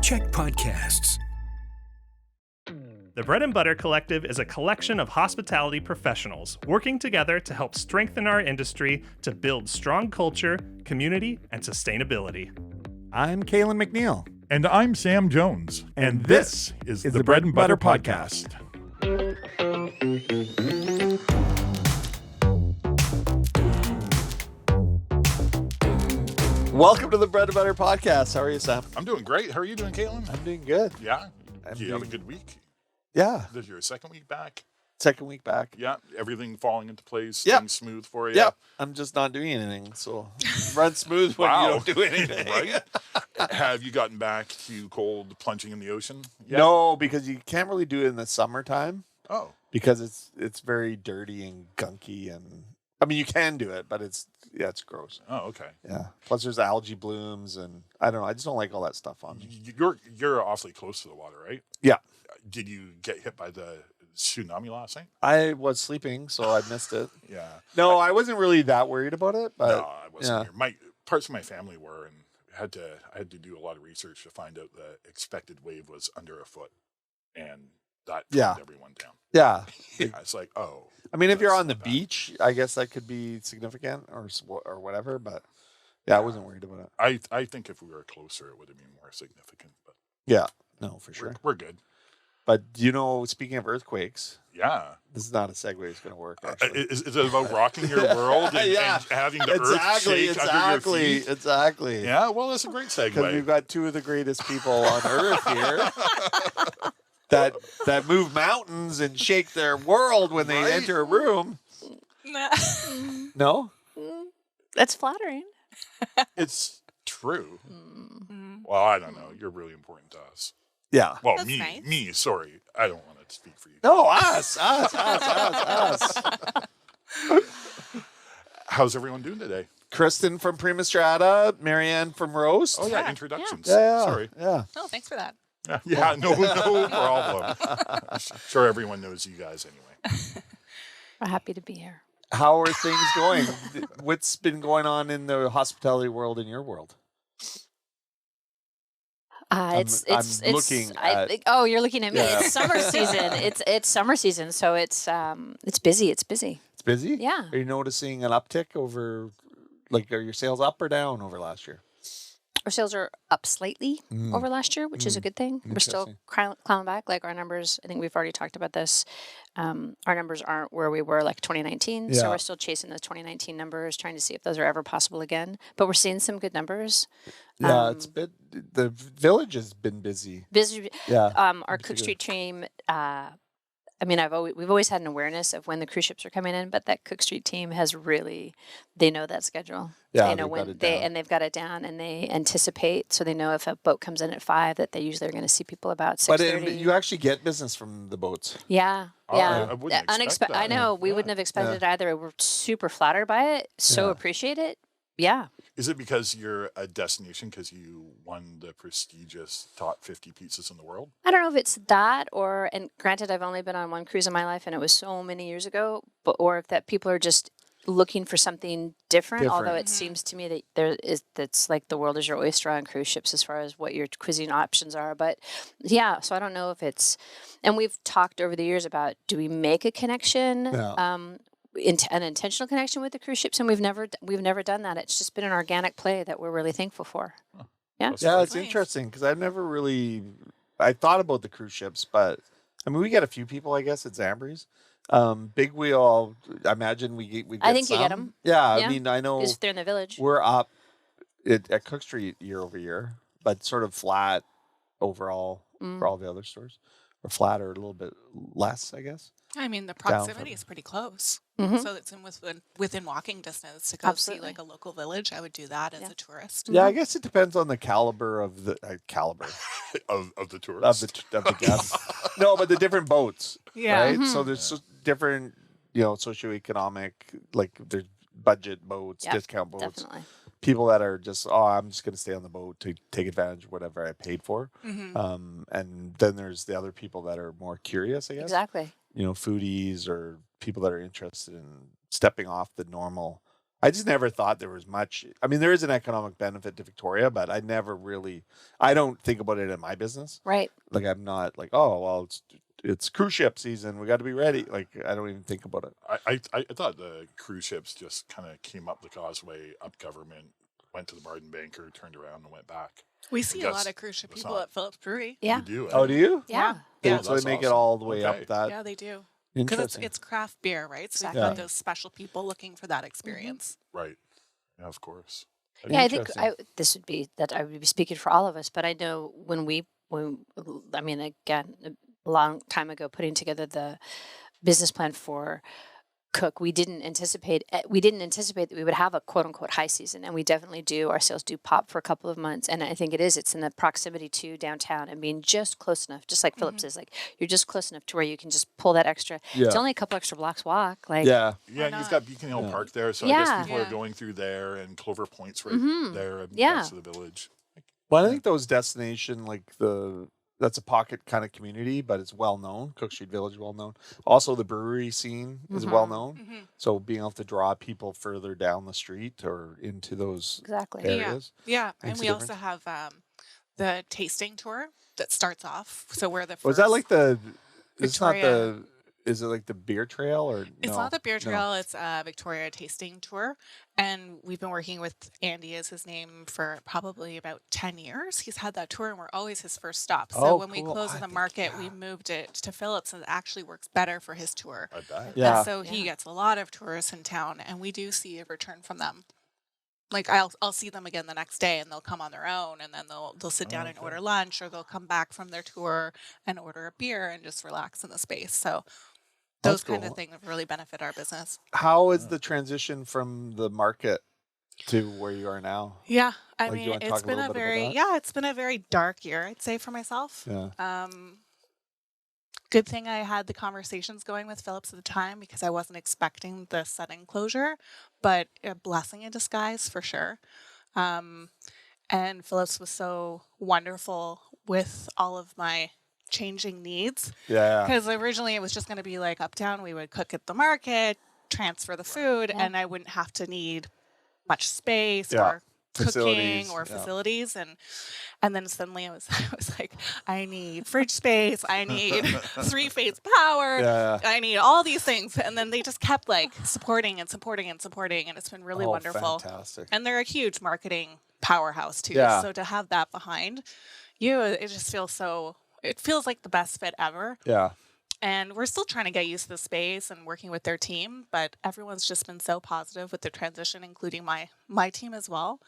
Check podcasts. The Bread and Butter Collective is a collection of hospitality professionals working together to help strengthen our industry to build strong culture, community, and sustainability. I'm Calen McNeil. And I'm Sam Jones. And this is the Bread and Butter Podcast. Welcome to the Bread and Butter Podcast. How are you, Sam? I'm doing great. How are you doing, Calen? I'm doing good. Yeah? You have a good week? Yeah. This is your second week back? Second week back. Yeah. Everything falling into place, Yep. things smooth for you? Yeah. I'm just not doing anything, so run smooth when you don't do anything. Right? Have you gotten back to cold plunging in the ocean yet? No, because you can't really do it in the summertime Oh. because it's very dirty and gunky, and I mean you can do it, but it's gross. Oh, okay. Yeah. Plus there's algae blooms, and I don't know. I just don't like all that stuff on me. You're awfully close to the water, right? Yeah. Did you get hit by the tsunami last night? I was sleeping, so I missed it. Yeah. No, I wasn't really that worried about it, but No, I wasn't here. My parts of my family were, and I had to do a lot of research to find out the expected wave was under a foot, and that calmed everyone down. yeah. It's like, oh. I mean, if you're that's on the not bad. beach, I guess that could be significant or whatever. But I wasn't worried about it. I think if we were closer, it would have been more significant. But Yeah, no, for sure. we're good. But speaking of earthquakes, Yeah. this is not a segue. It's going to work. Actually, Is it about rocking your world and, Yeah. and having the earth shake under your feet? Exactly. Yeah, well, that's a great Because segue. we've got two of the greatest people on earth here that move mountains and shake their world when they Right? enter a room. No. That's flattering. It's true. Well, I don't know. You're really important to us. Yeah. Well, That's nice. me. Sorry, I don't want to speak for you. No, us. How's everyone doing today? Kristen from Prima Strada, Maryanne from Roast. Oh yeah, Yeah. introductions. Yeah. Sorry. Yeah. Oh, thanks for that. Yeah, no problem. Sure, everyone knows you guys anyway. We're happy to be here. How are things going? What's been going on in the hospitality world in your world? I'm looking at- oh, you're looking at me. Yeah. It's summer season. It's summer season, so it's busy. It's busy. It's busy? Yeah. Are you noticing an uptick over, like, are your sales up or down over last year? Our sales are up slightly over last year, which is a good thing. We're still climbing back. Like our numbers, I think we've already talked about this. Our numbers aren't where we were like 2019. Yeah. So we're still chasing those 2019 numbers, trying to see if those are ever possible again. But we're seeing some good numbers. Yeah, the village has been busy. Busy. Yeah. Our Cook Street team. I mean, we've always had an awareness of when the cruise ships are coming in, but that Cook Street team has they know that schedule. Yeah, they know they've when got it down. they've got it down, and they anticipate. So they know if a boat comes in at 5, that they usually are going to see people about 6:30. But you actually get business from the boats. Yeah, Oh, yeah. I wouldn't expect that. I know we wouldn't have expected it either. We're super flattered by it. So Yeah. appreciate it. Yeah. Is it because you're a destination because you won the prestigious top 50 pizzas in the world? I don't know if it's that and granted, I've only been on one cruise in my life and it was so many years ago, or if that people are just looking for something different. Although it seems to me that that's like the world is your oyster on cruise ships as far as what your cuisine options are. But yeah, so I don't know if it's, and we've talked over the years about, do we make a connection? Yeah. An intentional connection with the cruise ships, and we've never done that. It's just been an organic play that we're really thankful for. Yeah. That's Yeah, great. it's interesting because I thought about the cruise ships, but I mean, we get a few people, I guess, at Zambri's. Big Wheel, I imagine we get I think you some. get 'em. Yeah, Yeah. I mean, I know If they're in the village. we're up at Cook Street year over year, but sort of flat overall for all the other stores. Or flat or a little bit less, I guess. I mean, the Down proximity is pretty close. Mhm. So it's within walking distance to go Absolutely. see like a local village. I would do that as a tourist. Yeah, I guess it depends on the caliber of the caliber of the of tourists. the guests. No, but the different boats. Yeah. Right. So there's different, socioeconomic, like there's budget boats, Yeah, discount boats. Definitely. People that are just, I'm just going to stay on the boat to take advantage of whatever I paid for. Mm-hmm. And then there's the other people that are more curious, I guess. Exactly. Foodies or people that are interested in stepping off the normal. I just never thought there was much. I mean, there is an economic benefit to Victoria, but I don't think about it in my business. Right. Like, I'm not like, oh, well, it's cruise ship season. We got to be ready. Like, I don't even think about it. I thought the cruise ships just kind of came up the causeway, up government, went to the Barden Banker, turned around and went back. We see a lot of cruise ship people at Phillips Brewery. Yeah. You do? Oh, do you? Yeah. Yeah. So they make it all the way up that. Yeah, they do. Because it's craft beer, right? So Exactly. you've got those special people looking for that experience. Right. Yeah, of course. Yeah, I think this would be that I would be speaking for all of us, but I know when I mean, again, a long time ago, putting together the business plan for Cook, we didn't anticipate that we would have a quote unquote high season, and we definitely do. Our sales do pop for a couple of months, and I think it's in the proximity to downtown and being just close enough, just like Phillips is. Like, you're just close enough to where you can just pull that extra. Yeah. It's only a couple extra blocks walk. Like, Yeah, and you've got Beacon Hill Park there, so I guess people Yeah. are going through there, and Clover Point's right there next to the village. Well, I think those destination, that's a pocket kind of community, but it's well known. Cook Street Village is well known. Also, the brewery scene is well known. So being able to draw people further down the street or into those exactly. areas. Yeah. Makes And a we also difference. have the tasting tour that starts off. So we're the first. Was that like it's not Victoria- is it like the beer trail or It's no? not the beer No. trail. It's a Victoria tasting tour. And we've been working with Andy, is his name, for probably about 10 years. He's had that tour and we're always his first stop. So Oh, when we cool. closed I the think, market, we moved it to Phillips, and it actually works better for his tour. I bet. Yeah. And so he gets a lot of tourists in town, and we do see a return from them. Like, I'll see them again the next day, and they'll come on their own, and then they'll sit down and order lunch, or they'll come back from their tour and order a beer and just relax in the space. So those That's kind cool. of things really benefit our business. How is the transition from the market to where you are now? Yeah, I Like, do you mean, wanna it's talk a been little a bit about very that? it's been a very dark year, I'd say, for myself. Yeah. Good thing I had the conversations going with Phillips at the time, because I wasn't expecting the sudden closure, but a blessing in disguise for sure. And Phillips was so wonderful with all of my changing needs, Yeah. because originally it was just going to be like uptown. We would cook at the market, transfer the food, Yeah. and I wouldn't have to need much space Yeah. or cooking Facilities, or yeah. facilities. And then suddenly I was like, I need fridge space, I need 3-phase power, Yeah. I need all these things. And then they just kept like supporting and supporting and supporting, and it's been really Oh, wonderful. Fantastic. And they're a huge marketing powerhouse too. Yeah. So to have that behind you, it just feels it feels like the best fit ever. Yeah. And we're still trying to get used to the space and working with their team, but everyone's just been so positive with the transition, including my team as well.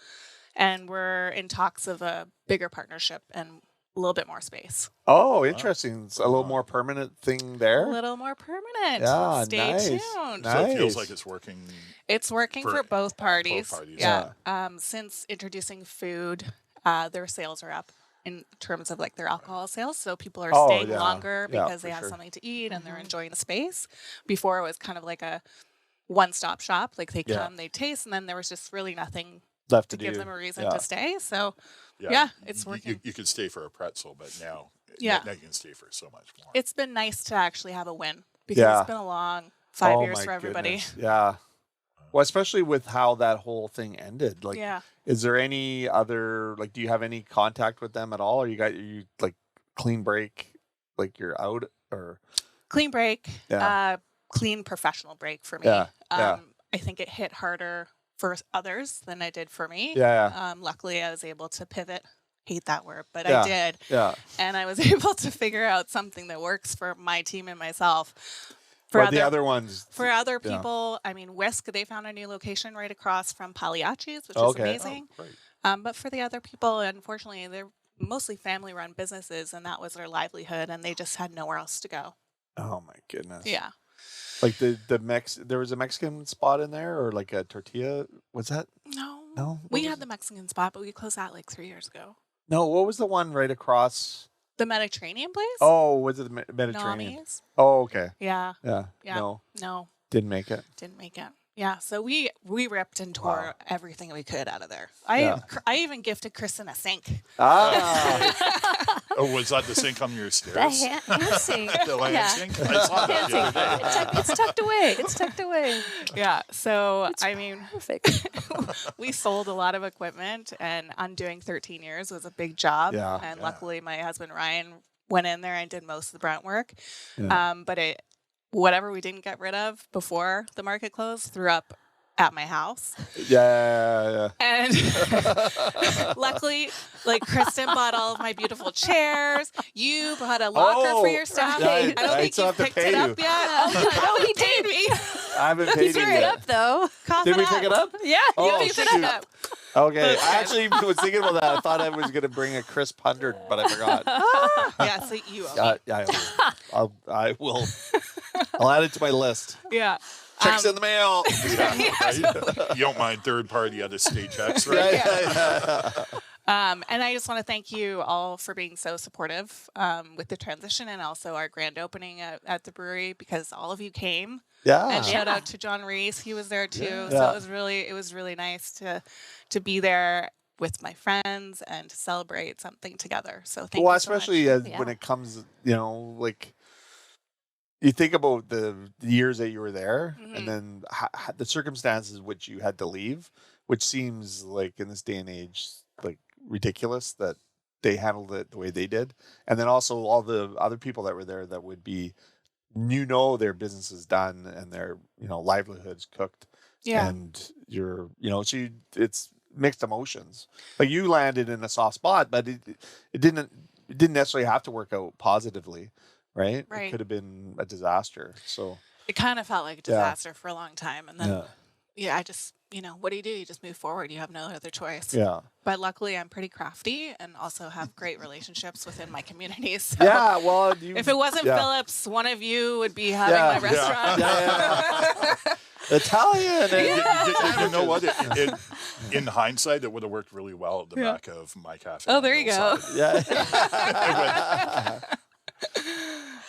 And we're in talks of a bigger partnership and a little bit more space. Oh, interesting. It's a little more permanent thing there. A little more permanent. Yeah, Stay nice. tuned. So it feels Nice. like it's working. It's working For for both parties. both parties. Yeah. Since introducing food, their sales are up in terms of like their alcohol sales. So people are Oh, staying yeah. longer Yeah, because for they have sure. something to eat and they're enjoying the space. Before it was kind of like a one-stop shop. Like they Yeah. come, they taste, and then there was just really nothing Left to to give do. them a reason Yeah. to stay. So yeah, it's working. You could stay for a pretzel, but now, Yeah. now you can stay for so much more. It's been nice to actually have a win, because Yeah. it's been a long 5 Oh, years my for everybody. goodness. Yeah. Well, especially with how that whole thing ended. Like, Yeah. is there any other, like, do you have any contact with them at all? Or you like clean break, like you're out or? Clean break, Yeah. clean professional break for me. Yeah, yeah. I think it hit harder for others than it did for me. Yeah. Luckily, I was able to pivot. Hate that word, but Yeah. I did. Yeah. And I was able to figure out something that works for my team and myself. For the other ones. For other yeah. people, I mean, Whisk, they found a new location right across from Pagliacci's, which Okay. is amazing. Great. But for the other people, unfortunately, they're mostly family-run businesses, and that was their livelihood, and they just had nowhere else to go. Oh my goodness. Yeah. Like there was a Mexican spot in there, or like a tortilla. Was that? No. No. What We was had it? the Mexican spot, but we closed that like 3 years ago. No. What was the one right across? The Mediterranean place? Oh, was it the Mediterranean? Nami's? Oh, okay. Yeah. Yeah. Yeah. No, No, didn't make it. didn't make it. Yeah, so we ripped and tore everything we could out of there. I even gifted Cristen a sink. Oh, was that the sink on your stairs? The hand sink. The hand sink? I saw that the other day. It's tucked away. It's tucked away. Yeah, so It's I mean, perfect. we sold a lot of equipment, and undoing 13 years was a big job. Yeah. And luckily, my husband Ryan went in there and did most of the brunt work. Yeah. But whatever we didn't get rid of before the market closed threw up at my house. Yeah. And luckily, like Cristen bought all of my beautiful chairs. You bought a locker for your stuff. right. I don't I think still you've have to picked pay it you. up yet. Oh, he paid me. I haven't paid He you threw yet. it up though. Cough Did we up. pick it up? Yeah. Oh, You picked shoot. it up. Okay. I actually was thinking about that. I thought I was going to bring a crisp 100, but I forgot. Yeah, so you owe me. Yeah, I will. I'll add it to my list. Yeah. Checks in the mail. Yeah, right? You don't mind third party out of state checks, right? Yeah. And I just want to thank you all for being so supportive with the transition and also our grand opening at the brewery, because all of you came. Yeah. And shout out to John Reese, he was there too. Yeah. So it was really nice to be there with my friends and to celebrate something together. So thank you so much. especially when it comes, like you think about the years that you were there, and then the circumstances which you had to leave, which seems like in this day and age like ridiculous that they handled it the way they did, and then also all the other people that were there that would be, their business is done and their livelihoods cooked, and it's mixed emotions. Like you landed in a soft spot, but it didn't necessarily have to work out positively. Right? It could have been a disaster. So it kind of felt like a disaster for a long time. And then, I just, what do? You just move forward. You have no other choice. Yeah. But luckily, I'm pretty crafty and also have great relationships within my community. So well, if it wasn't Phillips, one of you would be having my restaurant. Italian. You know what? In hindsight, it would have worked really well at the back of my cafe. Oh, there you go.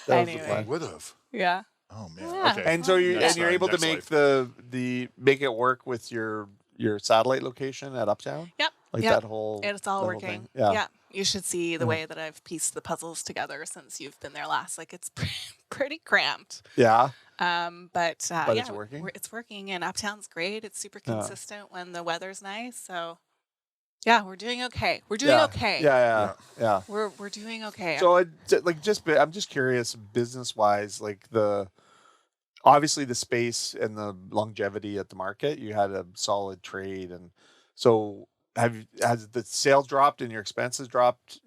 Anyway. Would have. Yeah. Oh man. Yeah. Okay. And so you're able to Next make life. make it work with your satellite location at Uptown. Yep. Like that whole. And it's all that whole working. thing? Yeah. You should see the way that I've pieced the puzzles together since you've been there last. Like it's pretty cramped. Yeah. But it's working. It's working, and Uptown's great. It's super consistent when the weather's nice. So. Yeah, we're doing okay. We're doing okay. Yeah. We're doing okay. So I'm just curious, business wise, like obviously the space and the longevity at the market, you had a solid trade, and so has the sales dropped and your expenses dropped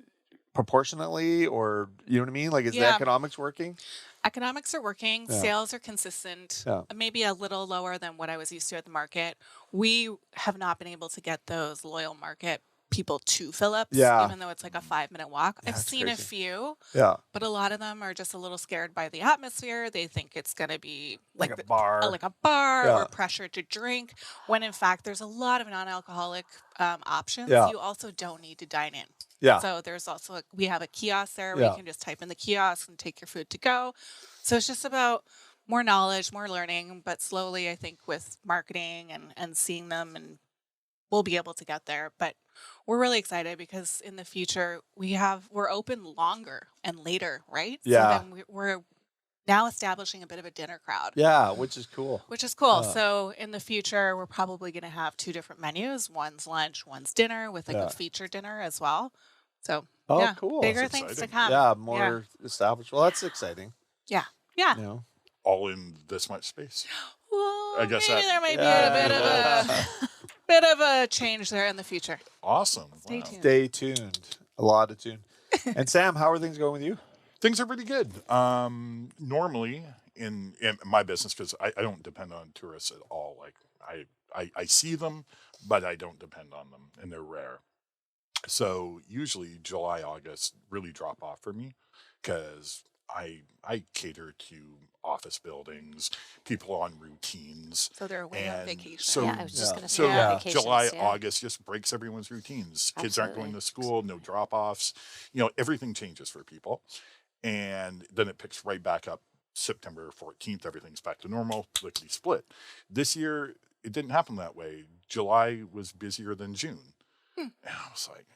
proportionately, or you know what I mean? Like, is the economics working? Economics are working. Yeah. Sales are consistent. Yeah. Maybe a little lower than what I was used to at the market. We have not been able to get those loyal market people to Phillips, even though it's like a 5-minute walk. I've seen a few, but a lot of them are just a little scared by the atmosphere. They think it's going to be like a bar, or pressure to drink, when in fact there's a lot of non-alcoholic options. Yeah. You also don't need to dine in. Yeah. So there's also we have a kiosk there where you can just type in the kiosk and take your food to go. So it's just about more knowledge, more learning, but slowly I think with marketing and seeing them, and we'll be able to get there. But we're really excited because in the future we're open longer and later, right? Yeah. So then we're now establishing a bit of a dinner crowd. Yeah, which is cool. So in the future, we're probably going to have 2 different menus. One's lunch, one's dinner, with like a feature dinner as well. So cool. Bigger That's things to exciting. come. Yeah, more established. Well, that's exciting. Yeah. All in this much space. Well, I guess maybe that- there might be a bit of a change there in the future. Awesome. Stay Wow. tuned. Stay tuned. A lot of tune. And Sam, how are things going with you? Things are pretty good. Normally in my business, because I don't depend on tourists at all. Like I see them, but I don't depend on them, and they're rare. So usually July, August really drop off for me, because I cater to office buildings, people on routines. So they're away on And vacation. so- I was just going to say So vacations, July, yeah. August just breaks everyone's routines. Kids aren't going to school, no drop-offs. Everything changes for people. And then it picks right back up September 14th, everything's back to normal, lickety split. This year, it didn't happen that way. July was busier than June. And I was like,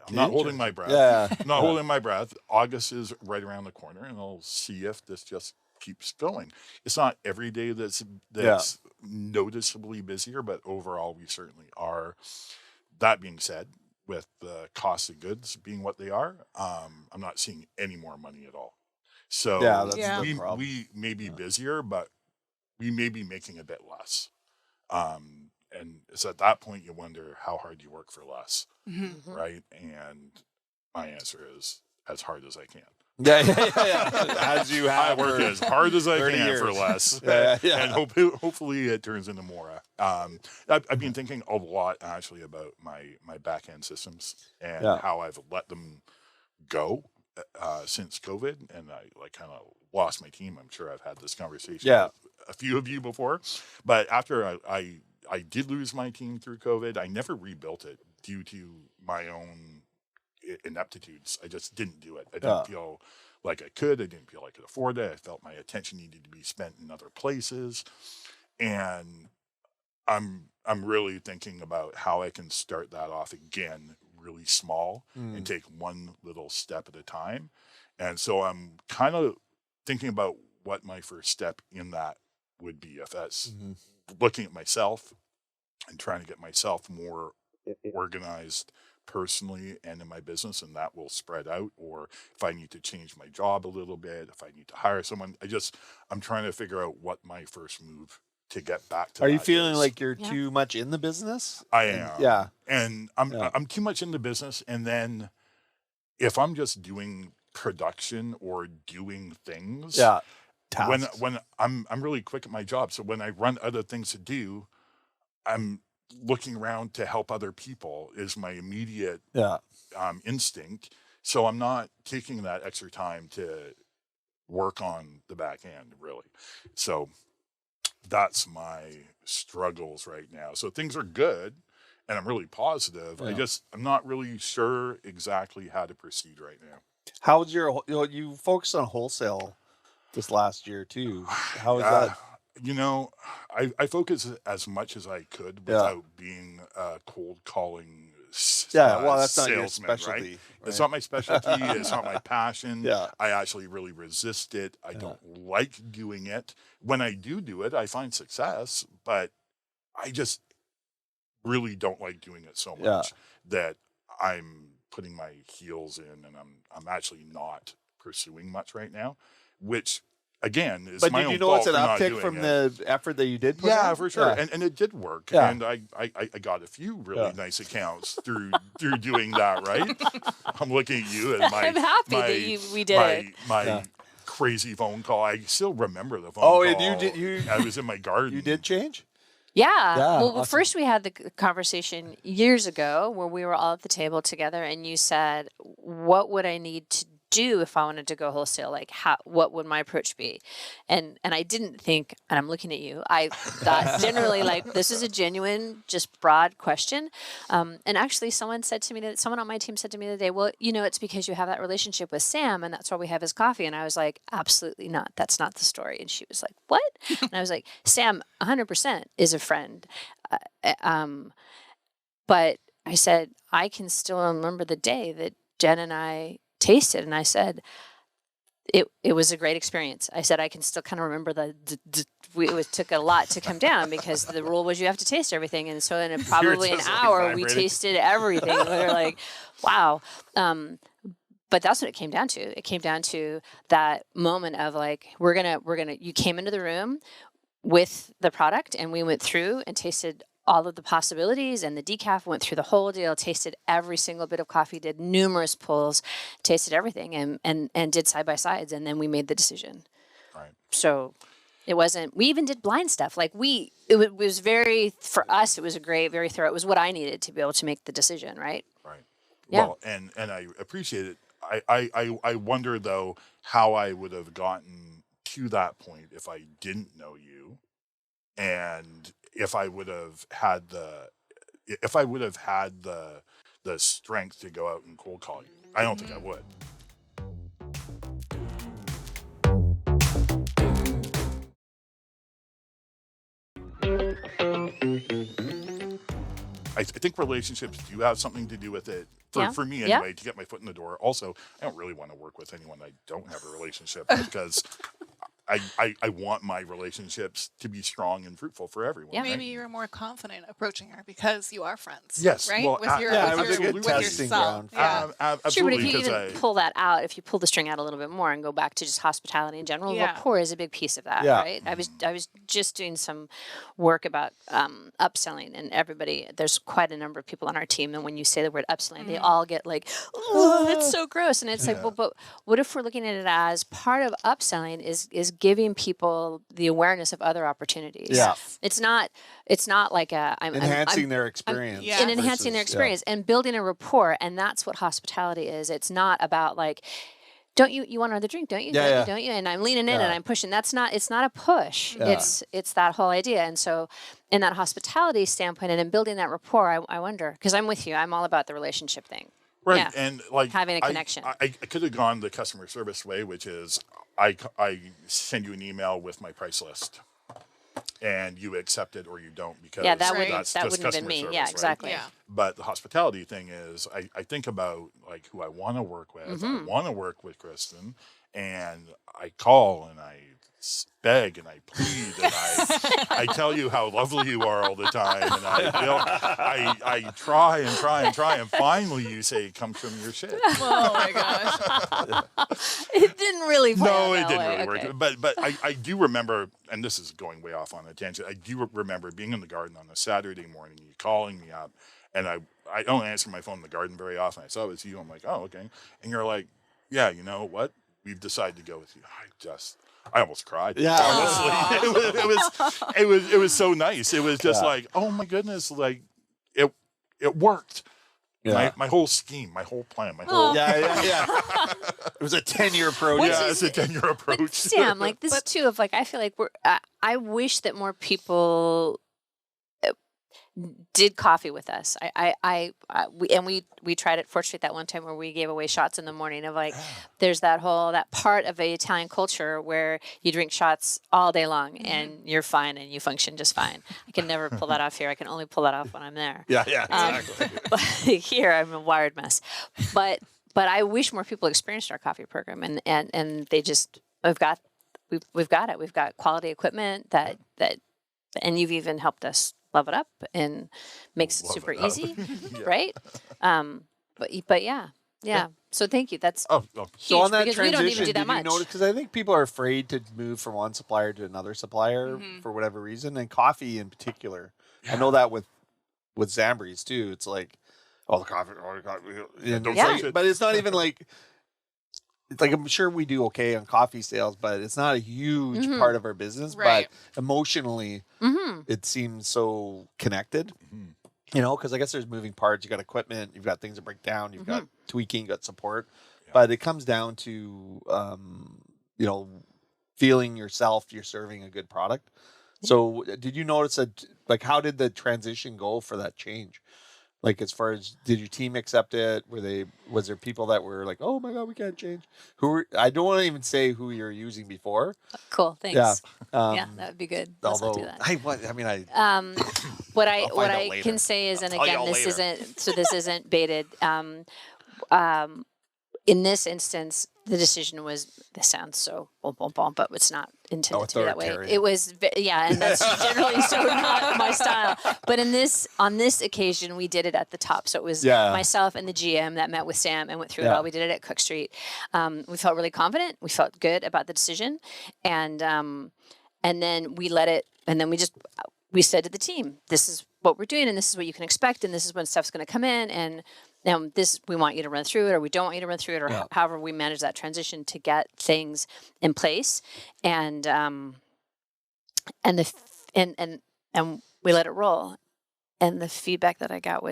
I'm not holding my breath. Yeah. I'm not holding my breath. August is right around the corner, and I'll see if this just keeps going. It's not every day that's noticeably busier, but overall, we certainly are. That being said, with the cost of goods being what they are, I'm not seeing any more money at all. So that's the problem. we may be busier, but we may be making a bit less. And it's at that point you wonder how hard you work for less, right? And my answer is as hard as I can. Yeah. As you have. I work as hard as I 30 can years. for less, and hopefully it turns into more. I've been thinking a lot actually about my back end systems and how I've let them go since COVID, and I kind of lost my team. I'm sure I've had this conversation with a few of you before, but after I did lose my team through COVID, I never rebuilt it due to my own ineptitudes. I just didn't do it. I didn't feel like I could. I didn't feel like I could afford it. I felt my attention needed to be spent in other places, and I'm really thinking about how I can start that off again, really small, and take one little step at a time. And so I'm kind of thinking about what my first step in that would be, if that's looking at myself and trying to get myself more organized personally and in my business, and that will spread out. Or if I need to change my job a little bit, if I need to hire someone, I'm trying to figure out what my first move to get back to. Are you feeling like you're too much in the business? I am. Yeah. And I'm too much in the business. And then if I'm just doing production or doing things, tasks. when I'm really quick at my job. So when I run other things to do, I'm looking around to help other people is my immediate instinct. So I'm not taking that extra time to work on the back end, really. So that's my struggles right now. So things are good and I'm really positive. I'm not really sure exactly how to proceed right now. How's you focused on wholesale this last year too. How is that? I focused as much as I could without being a cold calling well, that's not salesman, your specialty. Right? It's not my specialty. It's not my passion. Yeah. I actually really resist it. I don't like doing it. When I do it, I find success, but I just really don't like doing it so much that I'm putting my heels in, and I'm actually not pursuing much right now, which again is my own fault. But did you know it's an uptick from the effort that you did put in? For sure. And it did work. Yeah. And I got a few really nice accounts through doing that, right? I'm looking at you and I'm happy that we did it. My crazy phone call. I still remember the phone call. And you I was in my garden. You did change? Yeah. Well, awesome. First we had the conversation years ago where we were all at the table together, and you said, what would I need to do if I wanted to go wholesale? Like, what would my approach be? And I didn't think, and I'm looking at you, I thought generally like, this is a genuine, just broad question. And actually someone on my team said to me the other day, well, it's because you have that relationship with Sam and that's why we have his coffee. And I was like, absolutely not. That's not the story. And she was like, what? And I was like, Sam 100% is a friend. But I said, I can still remember the day that Jen and I tasted, and I said it was a great experience. I said I can still kind of remember it took a lot to come down because the rule was you have to taste everything, and so in probably an hour we tasted everything. We were like, wow. But that's what it came down to. It came down to that moment of like, we're gonna. You came into the room with the product, and we went through and tasted all of the possibilities, and the decaf, went through the whole deal, tasted every single bit of coffee, did numerous pulls, tasted everything, and did side by sides, and then we made the decision. Right. So it wasn't. We even did blind stuff. Like it was very, for us, it was a great, very thorough. It was what I needed to be able to make the decision. Right. Right. Yeah. Well, and I appreciate it. I wonder though how I would have gotten to that point if I didn't know you, and if I would have had the strength to go out and cold call you. I don't think I would. think relationships do have something to do with it. For me anyway, to get my foot in the door. Also, I don't really want to work with anyone I don't have a relationship with because I want my relationships to be strong and fruitful for everyone. Yeah. Right? Maybe you're more confident approaching her because you are friends. Yes, Right? well, with your, it with was a your, good with testing yourself. ground. Yeah. Sure, but Absolutely, if you even because pull that out, if you pull the string out a little bit more and go back to just hospitality in general, Yeah. rapport is a big piece of that, Yeah. right? I was just doing some work about upselling, and everybody, there's quite a number of people on our team, and when you say the word upselling, they all get like, oh, that's so gross, and it's like, well, but what if we're looking at it as part of upselling is giving people the awareness of other opportunities? Yeah. It's not like I'm Enhancing their experience. Yeah. and enhancing their versus- experience and building a rapport, and that's what hospitality is. It's not about like, don't you want another drink, don't you? Yeah, Don't yeah. you, don't you? And I'm leaning in and Yeah. I'm pushing. It's not a push. Yeah. It's that whole idea. And so in that hospitality standpoint and in building that rapport, I wonder, because I'm with you, I'm all about the relationship thing. Right, Yeah. and like Having a connection. I could have gone the customer service way, which is I send you an email with my price list, and you accept it or you don't because Yeah, that Right. wouldn't that's that just wouldn't have been customer me. service, Yeah, right? exactly. Yeah. But the hospitality thing is, I think about like who I want to work with. Mm-hmm. I want to work with Cristen, and I call and I beg and I plead and I tell you how lovely you are all the time, and I try and try and try, and finally you say, "Come trim your shit." Oh my gosh. It didn't really play No, out it that didn't way. really Okay. work. But I do remember, and this is going way off on a tangent. I do remember being in the garden on a Saturday morning, you calling me up, and I don't answer my phone in the garden very often. I saw it was you. I'm like, oh, okay. And you're like, yeah, you know what? We've decided to go with you. I almost cried. Yeah. Honestly, it was so nice. It was just like, oh my goodness, like it worked. Yeah. My whole scheme, my whole plan, my whole Yeah. It was a 10-year project. yeah, it's a 10-year approach. Sam, like this too, of like, I feel like I wish that more people did coffee with us. We tried it Fort Street that one time where we gave away shots in the morning of like, there's that part of the Italian culture where you drink shots all day long and you're fine and you function just fine. I can never pull that off here. I can only pull that off when I'm there. Yeah, exactly. But here I'm a wired mess. But I wish more people experienced our coffee program, and they just we've got it. We've got quality equipment that and you've even helped us love it up and makes it Love super it up. easy, Yeah. right? But yeah. So thank you. That's Oh, huge So on that because we transition, don't even do that did you much. notice? Because I think people are afraid to move from one supplier to another supplier for whatever reason, and coffee in particular. I know that with Zambries too. It's like, the coffee. And don't it's touch like- it. But it's not even like. It's like I'm sure we do okay on coffee sales, but it's not a huge part of our business. Right. But emotionally, it seems so connected. You know, because I guess there's moving parts. You got equipment, you've got things that break down, you've got tweaking, you got support. Yeah. But it comes down to, feeling yourself, you're serving a good product. So did you notice that, like, how did the transition go for that change? Like, as far as, did your team accept it? Was there people that were like, oh my God, we can't change? I don't want to even say who you're using before. Cool. Thanks. Yeah. Yeah, that would be good. Let's not do Although, that. What I I'll find out can later. say is, and I'll tell again, y'all this later. isn't baited. In this instance, the decision was. This sounds so but it's not intended to be that way. Authoritarian. It was, and that's generally so not my style. But on this occasion, we did it at the top. So it was myself and the GM that met with Sam and went through it all. We did it at Cook Street. We felt really confident. We felt good about the decision, and then we let it. And then we said to the team, "This is what we're doing, and this is what you can expect, and this is when stuff's going to come in, and now this we want you to run through it, or we don't want you to run through it, or however we manage that transition to get things in place, and we let it roll, and the feedback that I got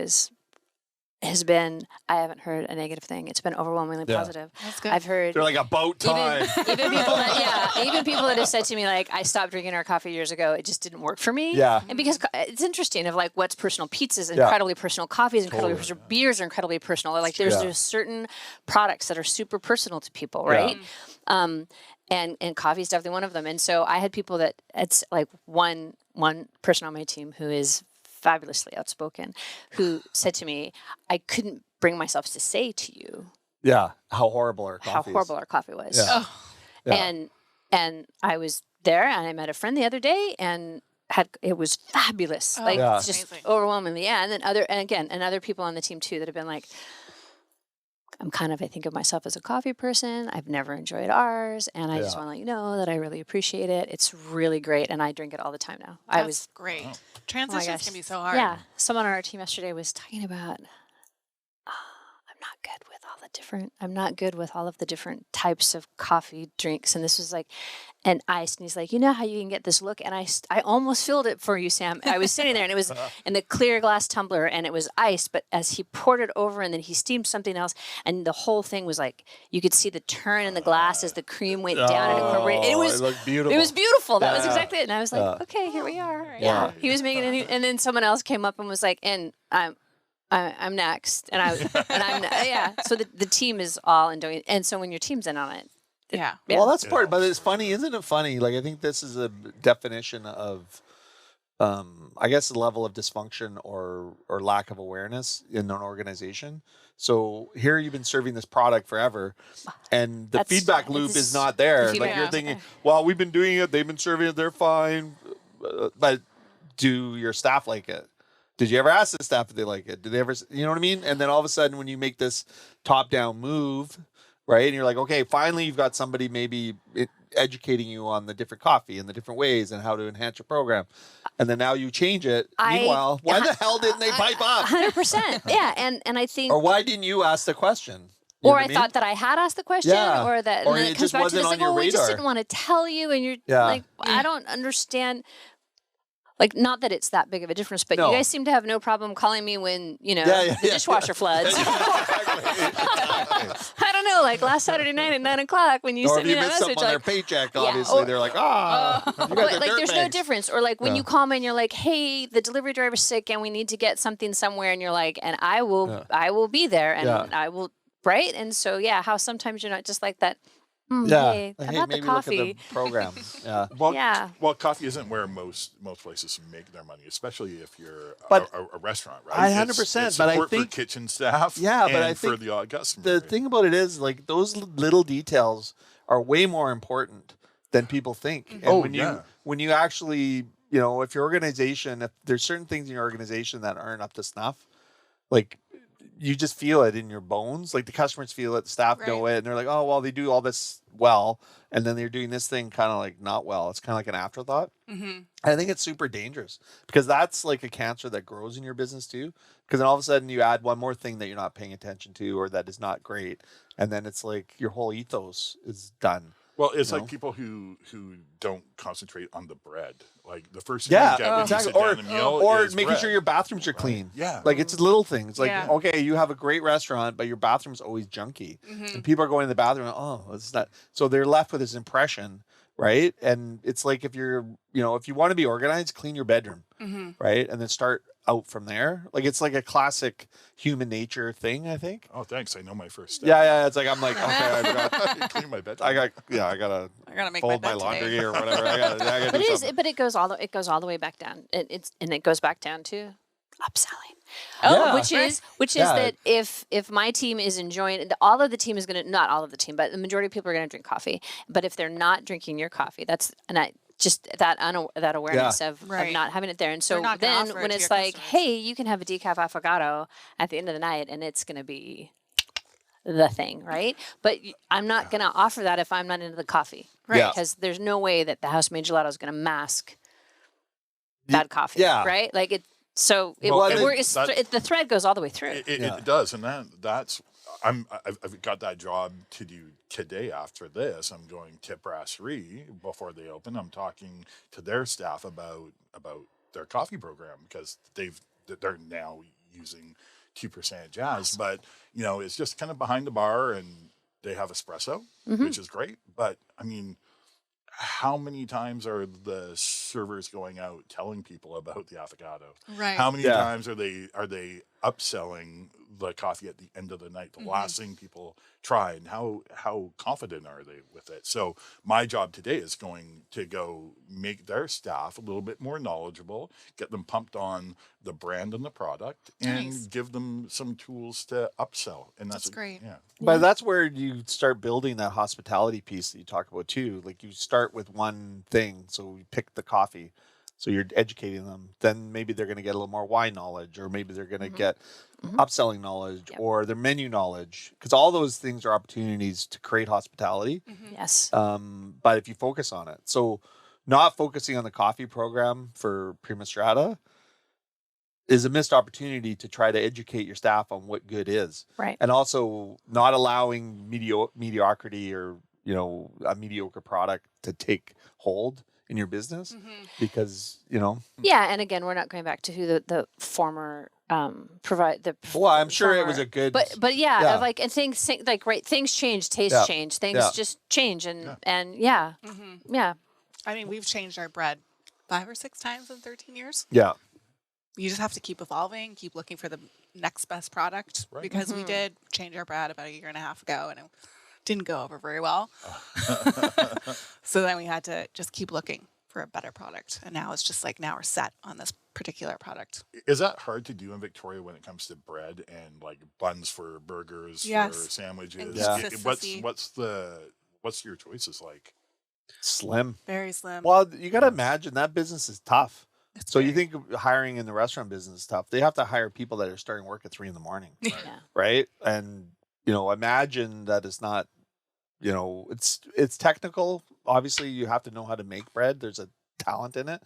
has been, I haven't heard a negative thing. It's been overwhelmingly positive. That's good. I've heard they're like about time. even people that have said to me, like, I stopped drinking our coffee years ago. It just didn't work for me. Yeah. And because it's interesting of like what's personal. Pizza's incredibly personal. Coffee's incredibly personal. Beers are incredibly personal. Like there's certain products that are super personal to people, right? And coffee is definitely one of them. And so I had people that it's like one person on my team who is fabulously outspoken, who said to me, I couldn't bring myself to say to you how horrible our coffee was. Yeah. Oh, Yeah. And I was there, and I met a friend the other day, and it was fabulous, Oh, like Yeah. that's just amazing. overwhelmingly, yeah. And then other people on the team too that have been like, I think of myself as a coffee person. I've never enjoyed ours, and I just Yeah. want to let you know that I really appreciate it. It's really great, and I drink it all the time now. That's great. Wow. Transitions gosh. can be so hard. Yeah, someone on our team yesterday was talking about, I'm not good with all of the different types of coffee drinks. And this was like an iced. And he's like, you know how you can get this look? And I almost filled it for you, Sam. I was sitting there, and it was in the clear glass tumbler, and it was iced. But as he poured it over, and then he steamed something else, and the whole thing was like, you could see the turn in the glass as the cream went down and incorporated. It looked beautiful. It was beautiful. That was Yeah. exactly it. And I was like, Yeah. okay, here we are. Yeah. Yeah. He was making it. And then someone else came up and was like, and I'm next. And yeah. So the team is all enjoying it. And so when your team's in on it. Yeah. Yeah. Well, that's part, but it's funny, isn't it funny? Like, I think this is a definition of, I guess, the level of dysfunction or lack of awareness in an organization. So here you've been serving this product forever, and the feedback loop is not there. Like, you're thinking, well, we've been doing it, they've been serving it, they're fine, but do your staff like it? Did you ever ask the staff if they like it? Did they ever, you know what I mean? And then all of a sudden, when you make this top-down move, right, and you're like, okay, finally you've got somebody maybe educating you on the different coffee and the different ways and how to enhance your program, and then now you change it. Meanwhile, why the hell didn't they pipe up? 100%. Yeah, and I think, Or why didn't you ask the question? You know or what I mean? thought that I had asked the question, Yeah. or that, Or and then it it comes just back to wasn't this, on like, your oh, we just radar. didn't want to tell you, and you're Yeah. like, I don't understand. Like, not that it's that big of a difference, but No. you guys seem to have no problem calling me when, the dishwasher floods. I don't know, like last Saturday night at 9:00 when you Or sent if me you that missed something message, on their like, paycheck, Yeah, obviously or- they're like, you guys but are like there's no dirtbags. difference. Or like when Yeah. you call me and you're like, hey, the delivery driver's sick and we need to get something somewhere, and you're like, and I will be there, and Yeah. I will, right? And so how sometimes you're not just like that. Yeah. Hey, Like, hey, about the maybe look at coffee. the program. Yeah. Well, Yeah. well, coffee isn't where most places make their money, especially if you're But a restaurant, right? I It's 100%, but I support think- for kitchen staff. Yeah, but and I for think the odd customer. The right? thing about it is, like, those little details are way more important than people think. And Oh, when yeah. when you actually, if your organization, if there's certain things in your organization that aren't up to snuff, like, you just feel it in your bones. Like, the customers feel it, the staff know it, and they're like, oh, well, they do all this well, and then they're doing this thing kind of like not well. It's kind of like an afterthought. Mm-hmm. I think it's super dangerous because that's like a cancer that grows in your business too. Because then all of a sudden you add one more thing that you're not paying attention to or that is not great, and then it's like your whole ethos is done. Well, it's you like know? people who don't concentrate on the bread. Like the first thing Yeah, you get when exactly. you sit down to meal Or is making bread. sure your bathrooms are clean. Yeah. Like, it's little things. Like, Yeah. okay, you have a great restaurant, but your bathroom's always junky. Mm-hmm. And people are going to the bathroom, oh, it's not. So they're left with this impression, right? And it's like, if you're, if you want to be organized, clean your bedroom, Mm-hmm. right? And then start out from there. Like, it's like a classic human nature thing, I think. Oh, thanks. I know my first step. Yeah. It's like, I'm like, okay, Clean my bed. I gotta I gotta make fold my bed laundry today. or whatever. I gotta But do something. but it goes all the way back down. It goes back down to upselling. Yeah. Which is Yeah. that if my team is enjoying, all of the team is going to, not all of the team, but the majority of people are going to drink coffee. But if they're not drinking your coffee, just that awareness of Right. not having it there. And They're so not gonna then offer it when to it's your like, customers. hey, you can have a decaf affogato at the end of the night, and it's going to be the thing, right? But I'm not going to offer that if I'm not into the coffee, right? Yeah. Because there's no way that the house-made gelato is going to mask bad coffee, yeah. right? Like it. So Well, and the thread goes all the way through. It does, and that's I've got that job to do today. After this, I'm going to Brasserie before they open. I'm talking to their staff about their coffee program because they're now using 2% jazz, but it's just kind of behind the bar, and they have espresso, which is great. But I mean, how many times are the servers going out telling people about the affogato? Right. How many Yeah. times are they upselling the coffee at the end of the night, the last thing people try, and how confident are they with it? So my job today is going to go make their staff a little bit more knowledgeable, get them pumped on the brand and the product, and Nice. give them some tools to upsell. And That's great. Yeah. But that's where you start building that hospitality piece that you talk about too. Like you start with one thing. So you pick the coffee. So you're educating them. Then maybe they're going to get a little more wine knowledge, or maybe they're going to get upselling knowledge or their menu knowledge. Because all those things are opportunities to create hospitality. Yes. But if you focus on it. So not focusing on the coffee program for Prima Strada is a missed opportunity to try to educate your staff on what good is. Right. And also not allowing mediocrity or, a mediocre product to take hold in your business because, Yeah, and again, we're not going back to who the former well, I'm sure it was a good, but yeah, like, and things change, tastes change, things just change, and yeah. I mean, we've changed our bread 5 or 6 times in 13 years. Yeah. You just have to keep evolving, keep looking for the next best product, because we did change our bread about 1.5 years ago, and it didn't go over very well. So then we had to just keep looking for a better product. And now it's just like, now we're set on this particular product. Is that hard to do in Victoria when it comes to bread and like buns for burgers, for sandwiches? And What's your choices like? Slim. Very slim. Well, you got to imagine that business is tough. So you think hiring in the restaurant business is tough. They have to hire people that are starting work at 3 a.m. Right? And, imagine that it's not, it's technical. Obviously, you have to know how to make bread. There's a talent in it.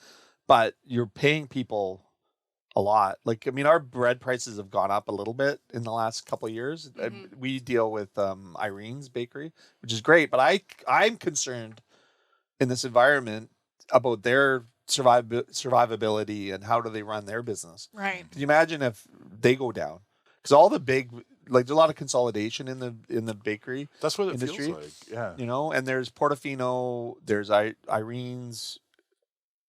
But you're paying people a lot. Like, I mean, our bread prices have gone up a little bit in the last couple of years. We deal with Irene's Bakery, which is great. But I'm concerned in this environment about their survivability and how do they run their business. Right. Can you imagine if they go down? Because all the big, there's a lot of consolidation in the bakery. That's what it industry, feels like. Yeah. And there's Portofino, there's Irene's.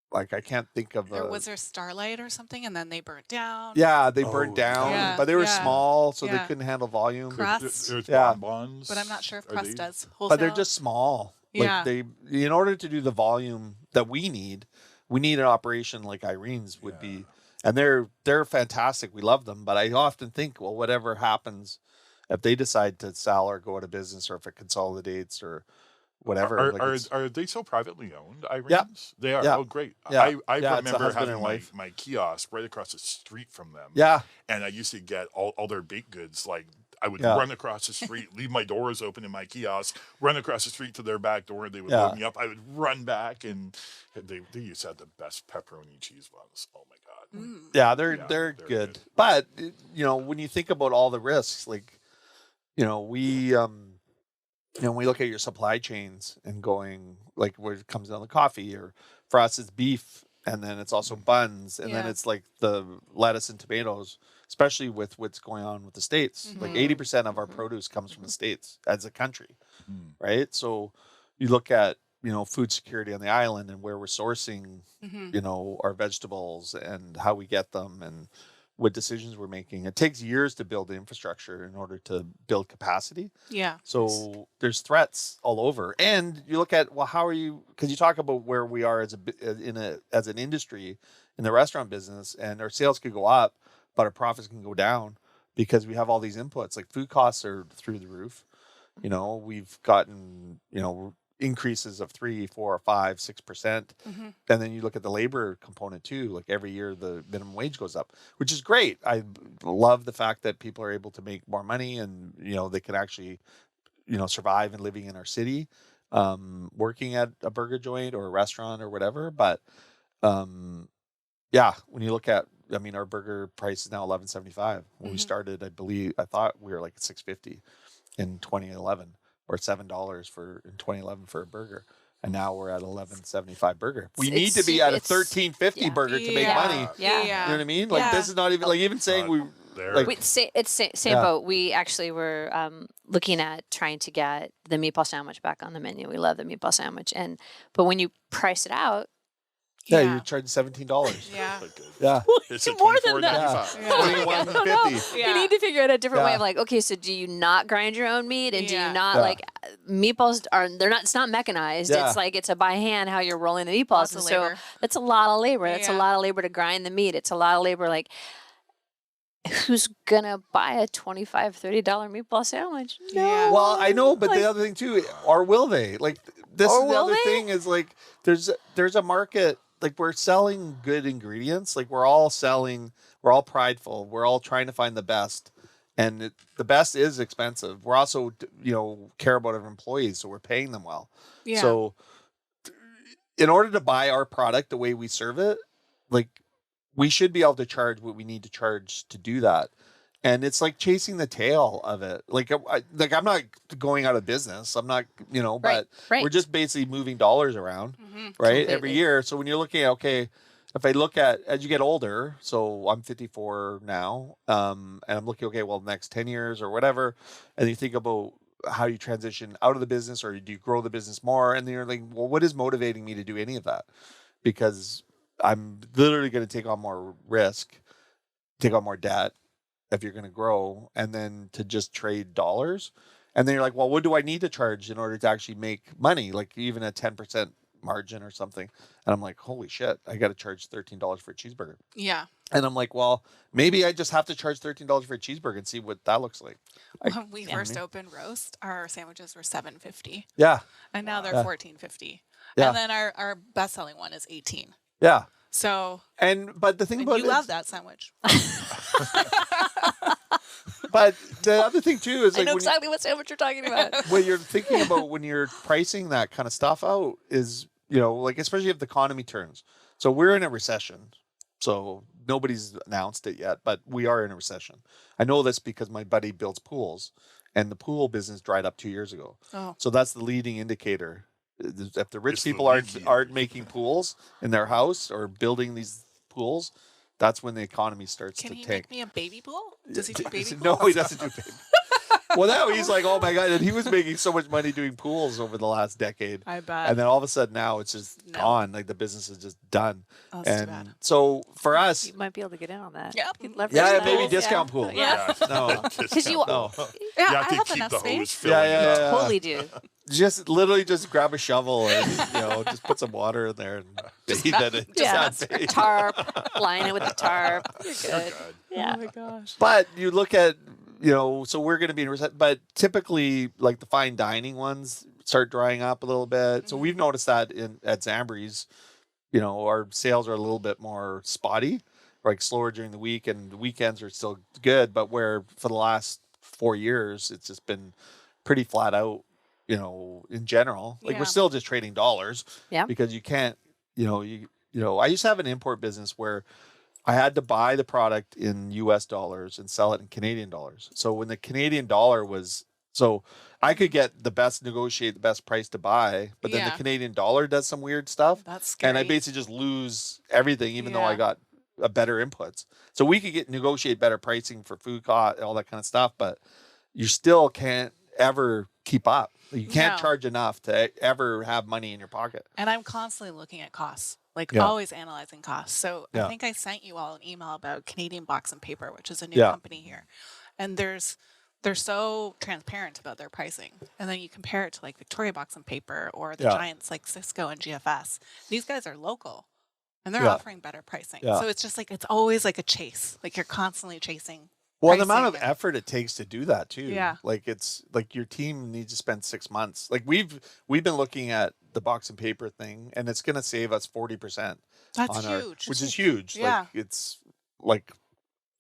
Like I can't think of. Was there Starlight or something, and then they burnt down? Yeah, they burnt down, but they were small, so they couldn't handle volume. Crust. There's bonbons. But I'm not sure if Crust does. Wholesale? But they're just small. Yeah. Like in order to do the volume that we need an operation like Irene's would be, and they're fantastic. We love them, but I often think, well, whatever happens, if they decide to sell or go out of business, or if it consolidates or whatever. Are they still privately owned, Irene's? Yeah. They are. Yeah. Oh, great. Yeah. I Yeah, remember having my kiosk right across the street from them. Yeah. And I used to get all their baked goods. Like I would run across the street, leave my doors open in my kiosk, run across the street to their back door. They would load me up. I would run back, and they used to have the best pepperoni cheese buns. Oh my God. Yeah, they're good. But when you think about all the risks, like we we look at your supply chains and going like where it comes down to coffee, or for us it's beef, and then it's also buns, and then it's like the lettuce and tomatoes, especially with what's going on with the States. Like 80% of our produce comes from the States as a country, right? So you look at food security on the island and where we're sourcing our vegetables and how we get them and what decisions we're making. It takes years to build the infrastructure in order to build capacity. Yeah. So there's threats all over. And you look at, well, how are you, because you talk about where we are as an industry in the restaurant business, and our sales could go up, but our profits can go down because we have all these inputs. Like food costs are through the roof. We've gotten, increases of 3, 4, 5, 6%. And then you look at the labor component too. Like every year the minimum wage goes up, which is great. I love the fact that people are able to make more money and they can actually survive and living in our city, working at a burger joint or a restaurant or whatever. But when you look at, our burger price is now $11.75. When we started, I thought we were like $6.50 in 2011. Or $7 in 2011 for a burger, and now we're at $11.75 burger. We need to be at a $13.50 burger to make money. Yeah. You know what I mean? Like this is not even like even saying it's same boat. We actually were looking at trying to get the meatball sandwich back on the menu. We love the meatball sandwich, but when you price it out, Yeah, Yeah. you're charging $17. Yeah. But good. Yeah. It's at More than that. $24.95. Yeah. $21.50. You need to figure out a different way Yeah. of like, okay, so do you not grind your own meat, and do Yeah. you not Yeah. like meatballs are they're not it's not mechanized. Yeah. It's like it's a by hand how you're rolling the meatballs, Lots and of so labor. that's a lot of labor. That's a Yeah. lot of labor to grind the meat. It's a lot of labor. Like, who's gonna buy a $25, $30 meatball sandwich? No. Yeah. Well, I know, but Like- the other thing too, or will they? Like this Or is the will other they? thing is like there's a market, like we're selling good ingredients, like we're all prideful, we're all trying to find the best, and the best is expensive. We're also care about our employees, so we're paying them well. Yeah. So in order to buy our product the way we serve it, like we should be able to charge what we need to charge to do that. And it's like chasing the tail of it. Like, I'm not going out of business. I'm not, but right. we're just basically moving dollars around, right? Every Completely. year. So when you're looking at, okay, if I look at, as you get older, so I'm 54 now, and I'm looking, okay, well, next 10 years or whatever. And you think about how you transition out of the business, or do you grow the business more? And then you're like, well, what is motivating me to do any of that? Because I'm literally going to take on more risk, take on more debt if you're going to grow, and then to just trade dollars. And then you're like, well, what do I need to charge in order to actually make money? Like even a 10% margin or something. And I'm like, holy shit, I got to charge $13 for a cheeseburger. Yeah. And I'm like, well, maybe I just have to charge $13 for a cheeseburger and see what that looks like. When we first opened Roast, our sandwiches were $7.50, Yeah. and now they're Yeah. $14.50. Yeah. And then our best selling one is $18. Yeah. So But the thing and about you it, love that sandwich. but the other thing too is I like know when exactly what sandwich you're talking about. what you're thinking about when you're pricing that kind of stuff out is, like especially if the economy turns. So we're in a recession. So nobody's announced it yet, but we are in a recession. I know this because my buddy builds pools, and the pool business dried up 2 years ago. Oh. So that's the leading indicator. If the rich It's the people leaky aren't making pools in their house or building these pools, that's when the economy starts Can to he tank. make me a baby pool? Does he do baby No, pools? he doesn't do baby. Well, now he's like, oh my god, and he was making so much money doing pools over the last decade, I bet. and then all of a sudden now it's just No. gone. Like the business is just done. Oh, that's too And bad. so for us, You might be able to get in on that. Yep. You could leverage yeah, that. maybe discount pool. Yeah. No. Because you No, Yeah, You have I to have keep enough the space. hose filling yeah, up. yeah. totally do. just literally just grab a shovel and just put some water in there and bathe in it. Just Yeah, have faith. tarp, line it with the tarp. You're good. God. Yeah. Oh my gosh. But you look at, so we're going to be in recession, but typically like the fine dining ones start drying up a little bit. So we've noticed that at Zambri's, our sales are a little bit more spotty, like slower during the week, and the weekends are still good. But where for the last 4 years, it's just been pretty flat out, in general. Like Yeah. we're still just trading dollars. Yeah. Because you can't, I used to have an import business where I had to buy the product in US dollars and sell it in Canadian dollars. So when the Canadian dollar so I could negotiate the best price to buy, but then the Yeah. Canadian dollar does some weird stuff. That's scary. And I basically just lose everything, even though I Yeah. got a better inputs. So we could negotiate better pricing for food cost, all that kind of stuff, but you still can't ever keep up. You can't No. charge enough to ever have money in your pocket. And I'm constantly looking at costs, like Yeah. always analyzing costs. So Yeah. I think I sent you all an email about Canadian Box and Paper, which is a new Yeah. company here. And they're so transparent about their pricing. And then you compare it to like Victoria Box and Paper or the Yeah. giants like Cisco and GFS. These guys are local and they're Yeah. offering better pricing. Yeah. So it's just like, it's always like a chase. Like you're constantly chasing. Well, the amount of pricing and- effort it takes to do that too. Yeah. Like it's like your team needs to spend 6 months. Like we've been looking at the box and paper thing, and it's going to save us 40%. That's on huge. which is huge. Yeah. Like it's like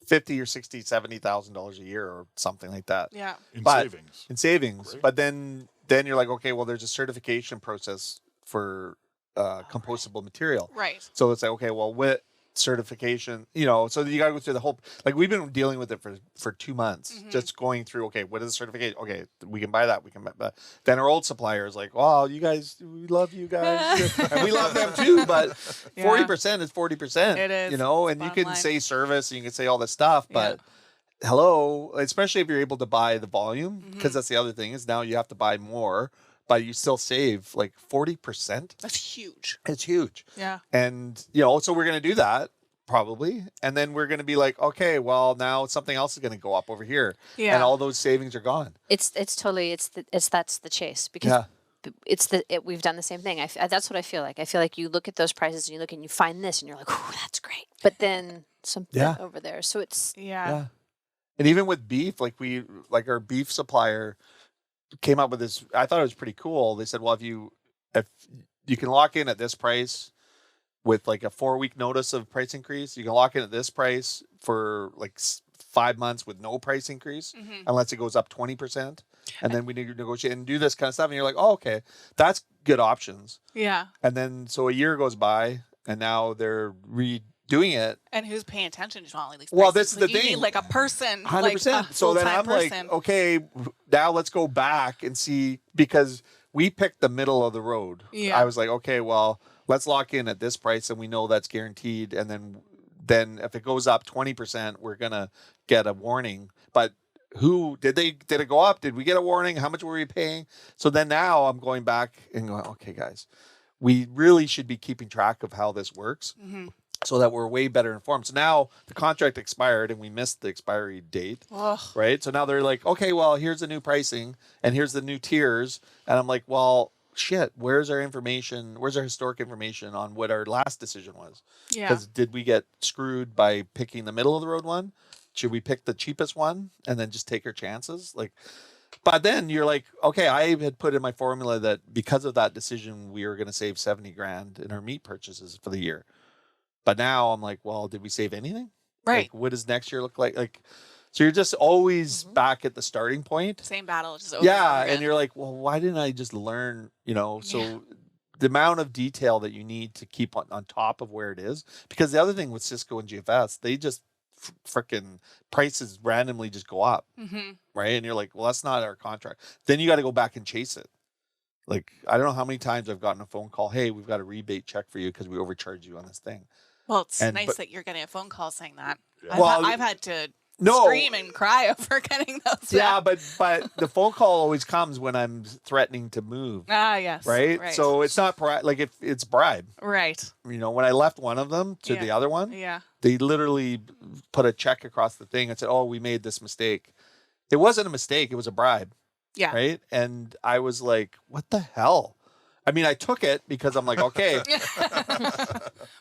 50 or 60, $70,000 a year or something like that Yeah. In But- savings. in savings. Great. But then you're like, okay, well, there's a certification process for compostable material. Right. So it's like, okay, well, what certification, so you got to go through the whole, like we've been dealing with it for 2 months, just going through, okay, what is the certification? Okay, we can buy that. We can buy that. Then our old supplier is like, oh, you guys, we love you guys. And we love them too, but 40% is 40%, It is. and It's you bottom can line. say service and you can say all this stuff, but hello, especially if you're able to buy the volume, because that's the other thing is now you have to buy more but you still save like 40%. That's huge. It's huge. Yeah. And, so we're going to do that probably. And then we're going to be like, okay, well, now something else is going to go up over here. Yeah. And all those savings are gone. That's the chase, because we've done the same thing. That's what I feel like. I feel like you look at those prices and you look and you find this and you're like, oh, that's great. But then something over there. So it's Yeah. And even with beef, like our beef supplier came up with this. I thought it was pretty cool. They said, well, if you can lock in at this price with like a 4-week notice of price increase, you can lock in at this price for like 5 months with no price increase, unless it goes up 20%. And then we need to negotiate and do this kind of stuff. And you're like, oh, okay, that's good options. Yeah. And then so a year goes by and now they're redoing it. And who's paying attention to all these prices? Well, this is the You thing. need like a person. 100%. Like a So then full-time I'm person. like, okay, now let's go back and see, because we picked the middle of the road. Yeah. I was like, okay, well, let's lock in at this price and we know that's guaranteed. And then if it goes up 20%, we're going to get a warning. But did it go up? Did we get a warning? How much were we paying? So then now I'm going back and going, okay, guys, we really should be keeping track of how this works. So that we're way better informed. So now the contract expired and we missed the expiry date, right? So now they're like, okay, well, here's the new pricing and here's the new tiers. And I'm like, well, shit, where's our information? Where's our historic information on what our last decision was? Yeah. Because did we get screwed by picking the middle of the road one? Should we pick the cheapest one and then just take our chances? But then you're like, okay, I had put in my formula that because of that decision, we were going to save 70 grand in our meat purchases for the year. But now I'm like, well, did we save anything? Right. Like, what does next year look like? So you're just always back at the starting point. Same battle, just over Yeah. and And you're like, well, why didn't I just learn, So the amount of detail that you need to keep on top of where it is. Because the other thing with Cisco and GFS, they just freaking prices randomly just go up. Right. And you're like, well, that's not our contract. Then you got to go back and chase it. Like, I don't know how many times I've gotten a phone call. Hey, we've got a rebate check for you because we overcharged you on this thing. Well, it's nice that you're getting a phone call saying that. Yeah. I've had to scream and cry over getting those. Yeah, but the phone call always comes when I'm threatening to move. Yes. Right? So it's not like if it's bribe. Right. When I left one of them to the other one, Yeah. they literally put a check across the thing and said, "Oh, we made this mistake." It wasn't a mistake; it was a bribe. Yeah. Right? And I was like, "What the hell?" I mean, I took it because I'm like, okay.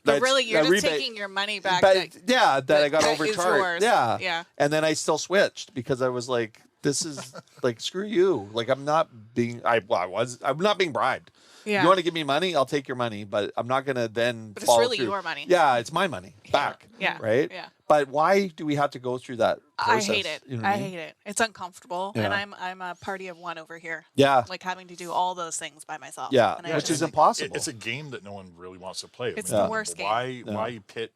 But really, you're just taking your money back. That I got that is overcharged. yours. Yeah. Yeah. And then I still switched because I was like, this is like, screw you. Like, I'm not being bribed. Yeah. You want to give me money? I'll take your money, but I'm not going to then But it's really your money. Yeah, it's my money back. Yeah. Right? Yeah. But why do we have to go through that process? I hate it. You know what I mean? hate it. It's uncomfortable. Yeah. And I'm a party of one over here. Yeah. Like having to do all those things by myself. Yeah. And I Which just- is impossible. It's a game that no one really wants to play. It's the worst game. Why pit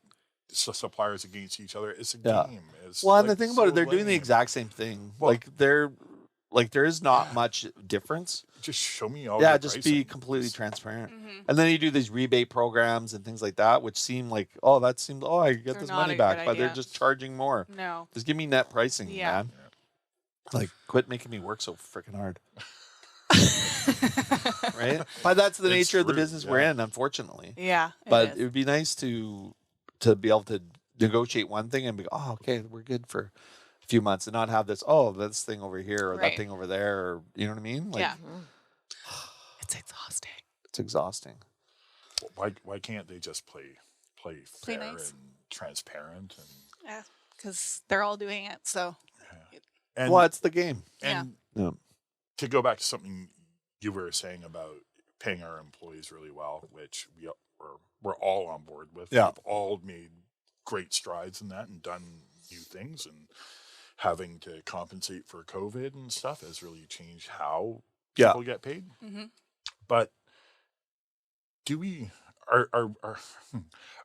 suppliers against each other? It's a Yeah. game. It's Well, and the like thing about it, so they're doing the lame. exact same thing. Well- There is not much difference. Just show me all. Yeah, your just pricing. be completely transparent. Mhm. And then you do these rebate programs and things like that, which seem like, I get They're this not money a back, good but they're idea. just charging more. No. Just give me net pricing, Yeah. man. Like, quit making me work so freaking hard. Right? But that's the It's nature of the true, business we're yeah. in, unfortunately. Yeah. But is. it would be nice to be able to negotiate one thing and be, okay, we're good for a few months, and not have this thing over here or that Right. thing over there, or you know what I mean? Like, Yeah. It's exhausting. it's exhausting. Why can't they just play fair nice. and transparent Yeah. Because they're all doing it. So. and Well, it's the game. and Yeah. to go back to something you were saying about paying our employees really well, which we're all on board with. Yeah. We've all made great strides in that and done new things, and having to compensate for COVID and stuff has really changed how Yeah. people get paid. Mm-hmm. But do we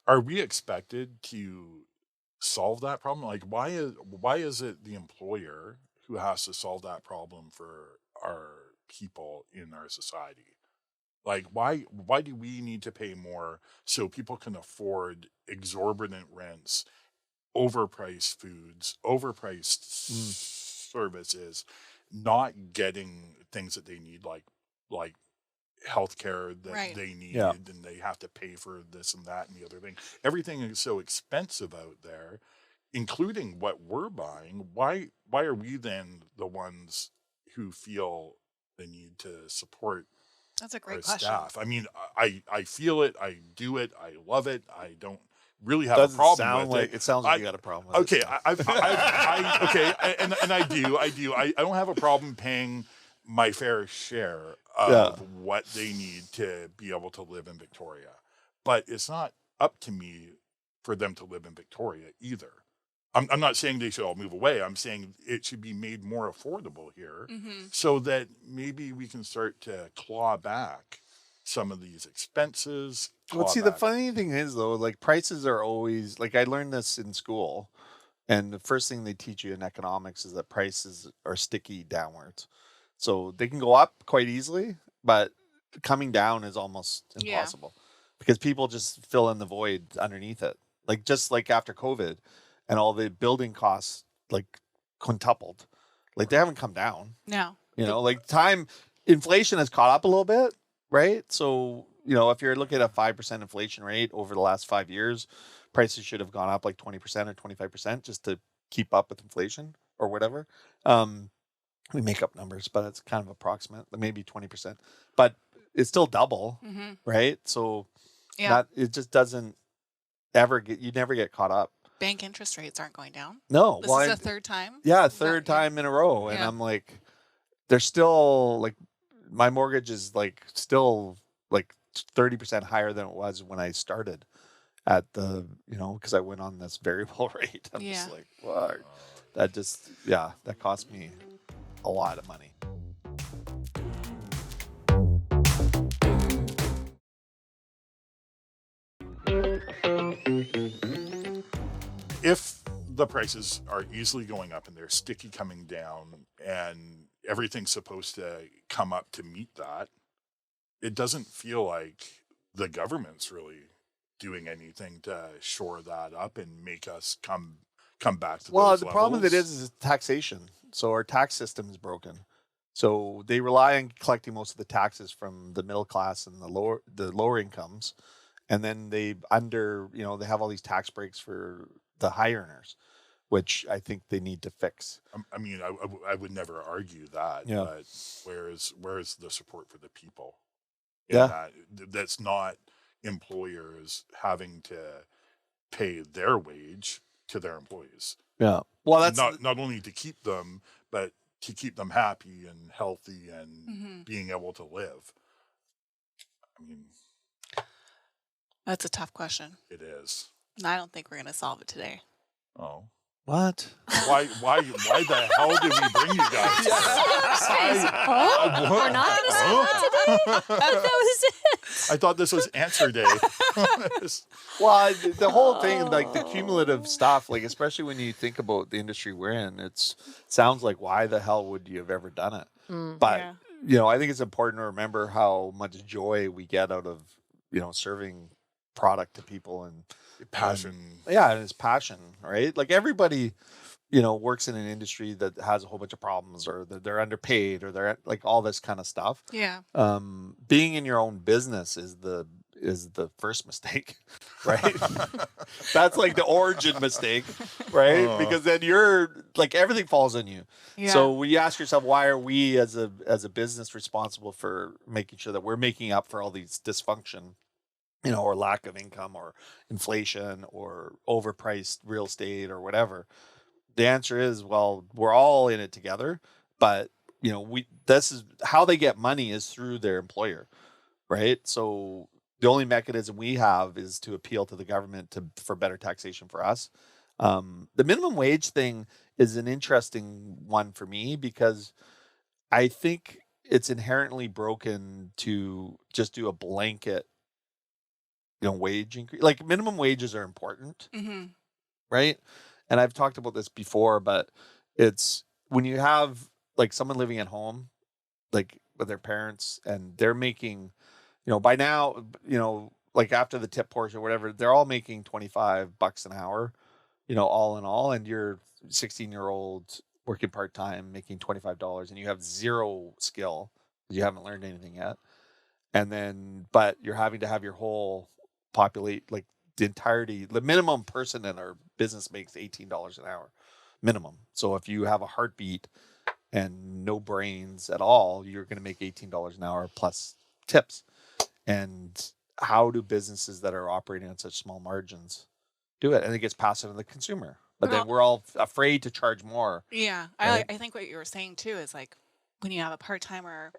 are we expected to solve that problem? Like, why is it the employer who has to solve that problem for our people in our society? Like, why do we need to pay more so people can afford exorbitant rents, overpriced foods, overpriced services, not getting things that they need, like like healthcare that Right. they need, Yeah. and they have to pay for this and that and the other thing. Everything is so expensive out there, including what we're buying. Why are we then the ones who feel the need to support That's a our great question. staff? I mean, I feel it, I do it, I love it. I don't really have Doesn't a problem sound with like it. it sounds like you got a problem with Okay, it. so. and I do. I don't have a problem paying my fair share of what they need to be able to live in Victoria, but it's not up to me for them to live in Victoria either. I'm not saying they should all move away. I'm saying it should be made more affordable here, so that maybe we can start to claw back some of these expenses. Well, see, the funny thing is though, like prices are always like I learned this in school, and the first thing they teach you in economics is that prices are sticky downwards, so they can go up quite easily, but coming down is almost Yeah. impossible because people just fill in the void underneath it. Like just like after COVID, and all the building costs like quintupled, like they haven't come down. No. You know, like inflation has caught up a little bit, right? So, you know, if you're looking at a 5% inflation rate over the last 5 years, prices should have gone up like 20% or 25% just to keep up with inflation or whatever. We make up numbers, but it's kind of approximate, maybe 20%, but it's still double, right? So it just doesn't you never get caught up. Bank interest rates aren't going down. No. This is the third time. Yeah, third time in a row. And Yeah. I'm like, they're still like, my mortgage is like still like 30% higher than it was when I started at the, you know, because I went on this variable rate. I'm just like, wow, that cost me a lot of money. If the prices are easily going up and they're sticky coming down and everything's supposed to come up to meet that, it doesn't feel like the government's really doing anything to shore that up and make us come back to those The problem with it levels. is taxation. So our tax system is broken. So they rely on collecting most of the taxes from the middle class and the lower incomes. And then they have all these tax breaks for the high earners, which I think they need to fix. I mean, I would never argue that, but where's the support for the people? That's not employers having to pay their wage to their employees. Yeah. Well, that's not only to keep them, but to keep them happy and healthy and being able to live. I mean, That's a tough question. it is. And I don't think we're going to solve it today. Oh. what? Why the hell did we bring you guys? We're not going to solve it today? That was it. I thought this was answer day. Well, the whole thing, like the cumulative stuff, like especially when you think about the industry we're in, it sounds like why the hell would you have ever done it? But I think it's important to remember how much joy we get out of serving product to people and Passion. and it's passion, right? Like everybody works in an industry that has a whole bunch of problems, or that they're underpaid, or they're like all this kind of stuff. Yeah. Being in your own business is the first mistake, right? That's like the origin mistake, right? Because then you're like everything falls on you. Yeah. So when you ask yourself, why are we as a business responsible for making sure that we're making up for all these dysfunction, or lack of income or inflation or overpriced real estate or whatever? The answer is, well, we're all in it together, but this is how they get money is through their employer, right? So the only mechanism we have is to appeal to the government for better taxation for us. The minimum wage thing is an interesting one for me because I think it's inherently broken to just do a blanket, wage increase. Like minimum wages are important, right? And I've talked about this before, but it's when you have like someone living at home, like with their parents, and they're making, by now, like after the tip portion or whatever, they're all making $25 an hour, all in all. And you're 16-year-old working part-time, making $25, and you have zero skill You haven't learned anything yet. And then, but you're having to have your whole populate, like the entirety, the minimum person in our business makes $18 an hour minimum. So if you have a heartbeat and no brains at all, you're going to make $18 an hour plus tips. And how do businesses that are operating on such small margins do it? And it gets passed on to the consumer. But then we're all afraid to charge more. Yeah. Right? I think what you were saying too is like when you have a part-timer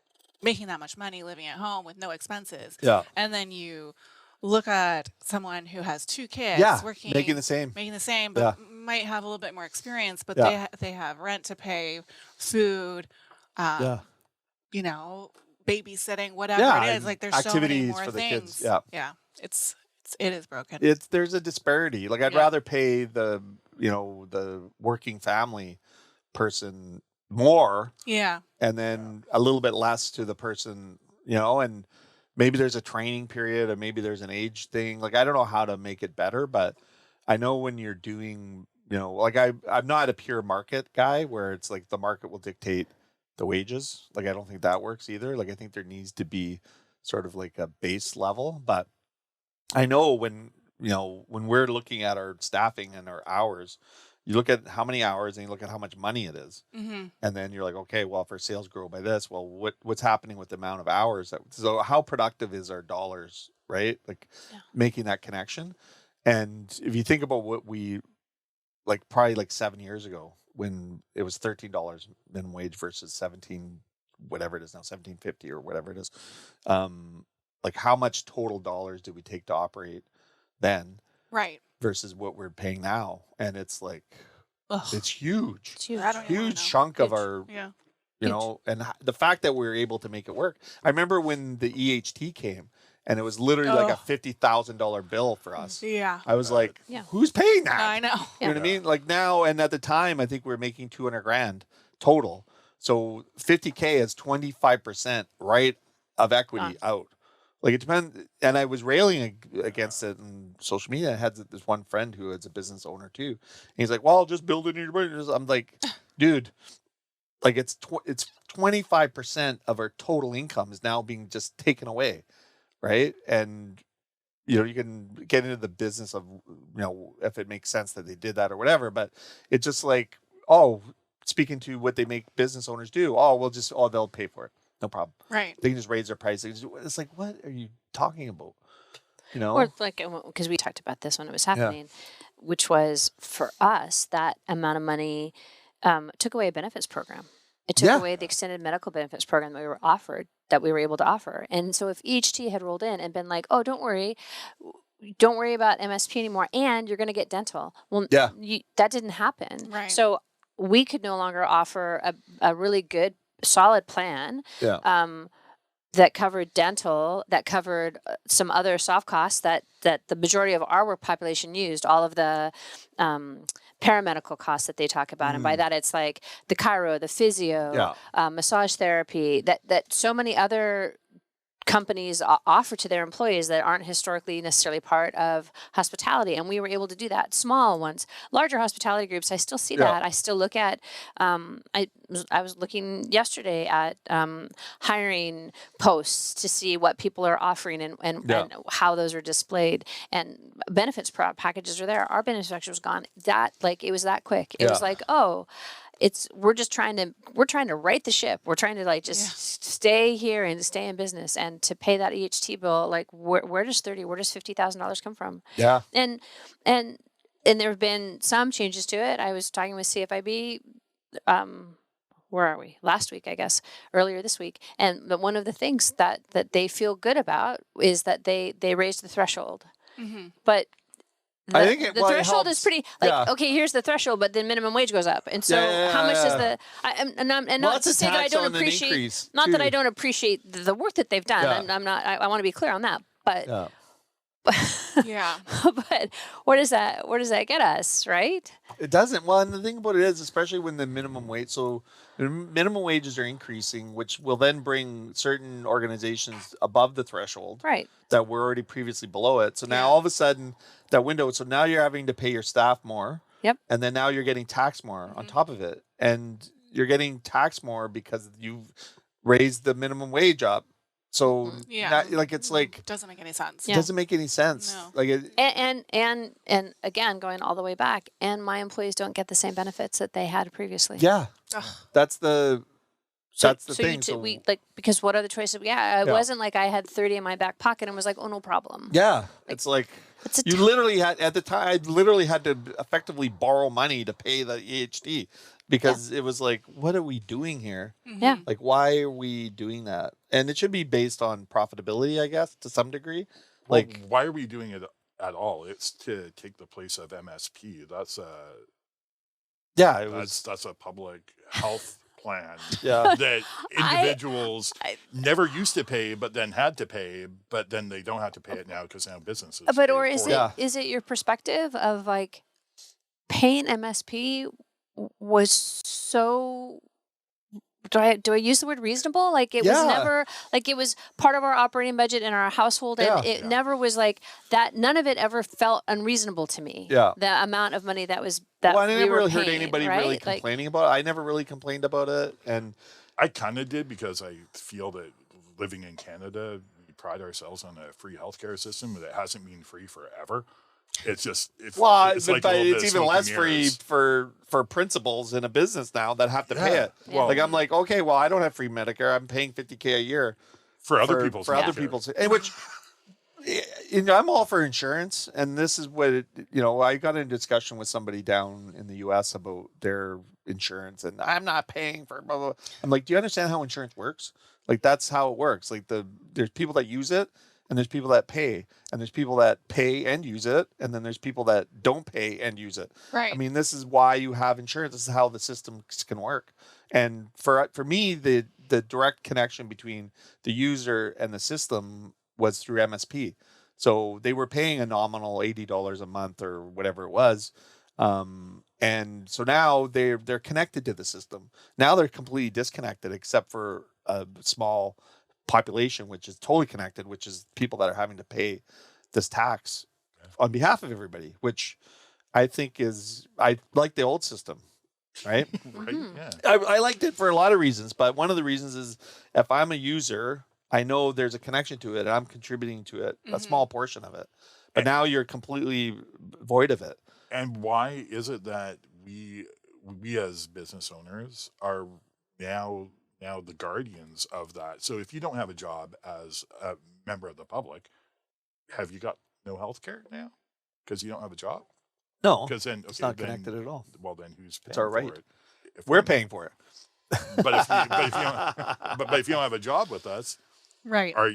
making that much money living at home with no expenses. Yeah. And then you look at someone who has 2 kids working making the same, but might have a little bit more experience, but they have rent to pay, food, you know, babysitting, whatever it is. Like there's so many more for the things. kids. Yeah. It is broken. There's a disparity. Like I'd rather pay the working family person more. Yeah. And then a little bit less to the person, and maybe there's a training period or maybe there's an age thing. Like I don't know how to make it better, but I know when you're doing, like I'm not a pure market guy where it's like the market will dictate the wages. Like I don't think that works either. Like I think there needs to be sort of like a base level, but I know when we're looking at our staffing and our hours, you look at how many hours and you look at how much money it is. Mm-hmm. And then you're like, okay, well, if our sales grow by this, well, what's happening with the amount of hours? So how productive is our dollars, right? Like making that connection. And if you think about what we, like probably like 7 years ago when it was $13 minimum wage versus 17, whatever it is now, 17.50 or whatever it is. Like how much total dollars did we take to operate then? Right. Versus what we're paying now. And it's like, it's huge. It's huge. Huge chunk of our, and the fact that we were able to make it work. I remember when the EHT came and it was literally like a $50,000 bill for us. Yeah. I was like, who's paying that? I know. You know what I mean? Like now, and at the time, I think we were making 200 grand total. So 50K is 25% right of equity out. Like it depends. And I was railing against it in social media. I had this one friend who is a business owner too. And he's like, well, just build it in your budget. I'm like, dude, like it's 25% of our total income is now being just taken away. Right. And, you can get into the business of, if it makes sense that they did that or whatever, but it's just like, speaking to what they make business owners do. They'll pay for it. No problem. Right. They can just raise their prices. It's like, what are you talking about? Or like, because we talked about this when it was happening, which was for us, that amount of money took away a benefits program. It took away the extended medical benefits program that we were able to offer. And so if EHT had rolled in and been like, oh, don't worry about MSP anymore, and you're going to get dental. Well, that didn't happen. Right. So we could no longer offer a really good, solid plan that covered dental, that covered some other soft costs that the majority of our work population used, all of the paramedical costs that they talk about. And by that, it's like the chiro, the physio, massage therapy, that so many other companies offer to their employees that aren't historically necessarily part of hospitality. And we were able to do that. Small ones, larger hospitality groups, I still see that. I still look at, I was looking yesterday at hiring posts to see what people are offering and how those are displayed. And benefits packages are there. Our benefits package was gone. It was that quick. It was like, we're trying to right the ship. We're trying to just stay here and stay in business, and to pay that EHT bill, like where does $50,000 come from? Yeah. And there have been some changes to it. I was talking with CFIB, where are we? Last week, I guess, earlier this week. And one of the things that they feel good about is that they raised the threshold. Mm-hmm. But I think the threshold is pretty okay. Here's the threshold, but then minimum wage goes up, and so how much is the? Not to say that I don't appreciate, not that I don't appreciate the work that they've done. I'm not. I want to be clear on that, but but where does that get us? Right? It doesn't. Well, and the thing about it is, especially when the minimum wage, so the minimum wages are increasing, which will then bring certain organizations above the threshold, right? That were already previously below it. So now all of a sudden that window. So now you're having to pay your staff more. Yep. And then now you're getting taxed more on top of it, and you're getting taxed more because you've raise the minimum wage up. So it's like doesn't make any sense. it doesn't make any sense. No. Like it, and again, going all the way back, and my employees don't get the same benefits that they had previously. yeah, that's the thing. Because what other choices? It wasn't like I had 30 in my back pocket and was like, oh, no problem. Yeah, it's like you literally had at the time. I literally had to effectively borrow money to pay the EHT because it was like, what are we doing here? Yeah, like why are we doing that? And it should be based on profitability, I guess, to some degree. Well, Like, why are we doing it at all? It's to take the place of MSP. That's a public health plan that individuals never used to pay, but then had to pay, but then they don't have to pay it now because now businesses. but or is it your perspective of like paying MSP was so? Do I use the word reasonable? Like it was never like it was part of our operating budget in our household, and it never was like that. None of it ever felt unreasonable to me. Yeah, the amount of money that was that. Well, I we never were really paying, heard anybody right? really complaining about it. I never really complained about it, and I kind of did because I feel that living in Canada, we pride ourselves on a free healthcare system that hasn't been free forever. It's just it's like it's even less free for principals in a business now that have to pay it. Well, like I'm like, okay, well, I don't have free Medicare. I'm paying $50,000 a year for other people's and which I'm all for insurance, and this is what I got in a discussion with somebody down in the US about their insurance, and I'm not paying for blah, blah, blah. I'm like, do you understand how insurance works? Like that's how it works. Like there's people that use it, and there's people that pay, and there's people that pay and use it, and then there's people that don't pay and use it. Right. I mean, this is why you have insurance. This is how the system can work. And for me, the direct connection between the user and the system was through MSP. So they were paying a nominal $80 a month or whatever it was. And so now they're connected to the system. Now they're completely disconnected except for a small population, which is totally connected, which is people that are having to pay this tax on behalf of everybody, which I think I like the old system, right? Right. Yeah. I liked it for a lot of reasons, but one of the reasons is if I'm a user, I know there's a connection to it and I'm contributing to it, a small portion of it. But now you're completely void of it. And why is it that we as business owners are now the guardians of that? So if you don't have a job as a member of the public, have you got no health care now because you don't have a job? No, because then it's not connected at all. Well, then who's paying it's our right. for it? We're paying for it. But if you don't have a job with us, right? Are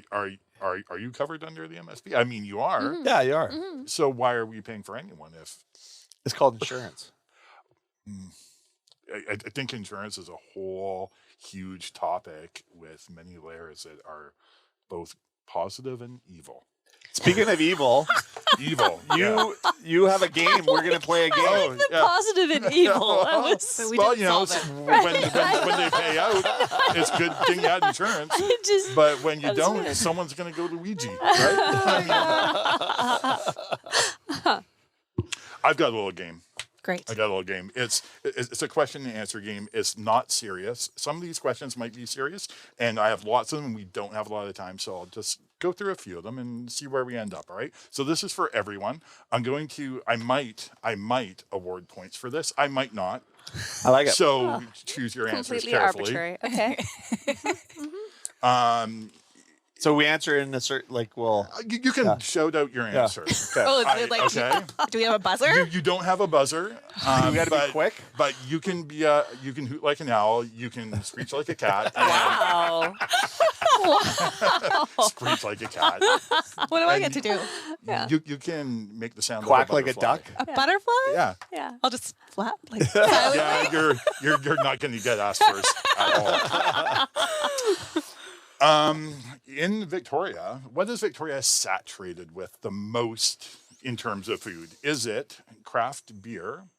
you covered under the MSP? I mean, you are. Yeah, you are. So why are we paying for anyone if it's called insurance? I think insurance is a whole huge topic with many layers that are both positive and evil. Speaking of evil, you have a game. We're going to play a game. I like the positive and evil. When they pay out, it's a good thing you had insurance. But when you don't, someone's going to go to Ouija, right? I've got a little game. Great. I got a little game. It's a question and answer game. It's not serious. Some of these questions might be serious, and I have lots of them, and we don't have a lot of time, so I'll just go through a few of them and see where we end up, all right? So this is for everyone. I might award points for this. I might not. I like it. So choose your answers carefully. Completely arbitrary. Okay. So we answer in a certain, you can shout out your answer. Okay. Okay. Do we have a buzzer? You don't have a buzzer. You got to be quick. But you can be you can hoot like an owl. You can screech like a cat. Wow. Screech like a cat. What do I get to do? Yeah. You can make the sound quack of a like a duck. A butterfly? Yeah. Yeah. I'll just flap like Yeah, you're not going to get asked first at all. In Victoria, what is Victoria saturated with the most in terms of food? Is it craft beer,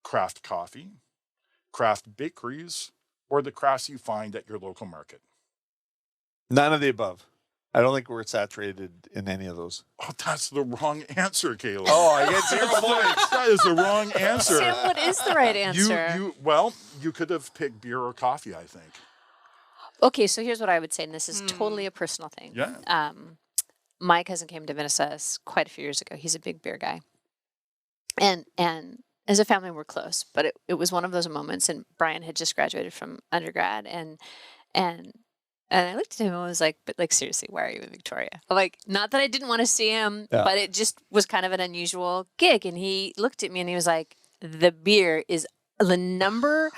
craft coffee, craft bakeries, or the crafts you find at your local market? None of the above. I don't think we're saturated in any of those. Oh, that's the wrong answer, Calen. Oh, I get 0 points. That is the wrong answer. Sam, what is the right answer? You could have picked beer or coffee, I think. Okay, so here's what I would say, and this is totally a personal thing. Yeah. My cousin came to Minnesota quite a few years ago. He's a big beer guy. And as a family, we're close, but it was one of those moments, and Brian had just graduated from undergrad, and I looked at him and was like, but like, seriously, why are you in Victoria? Like, not that I didn't want to see him, but it just was kind of an unusual gig. And he looked at me and he was like, the beer is the number.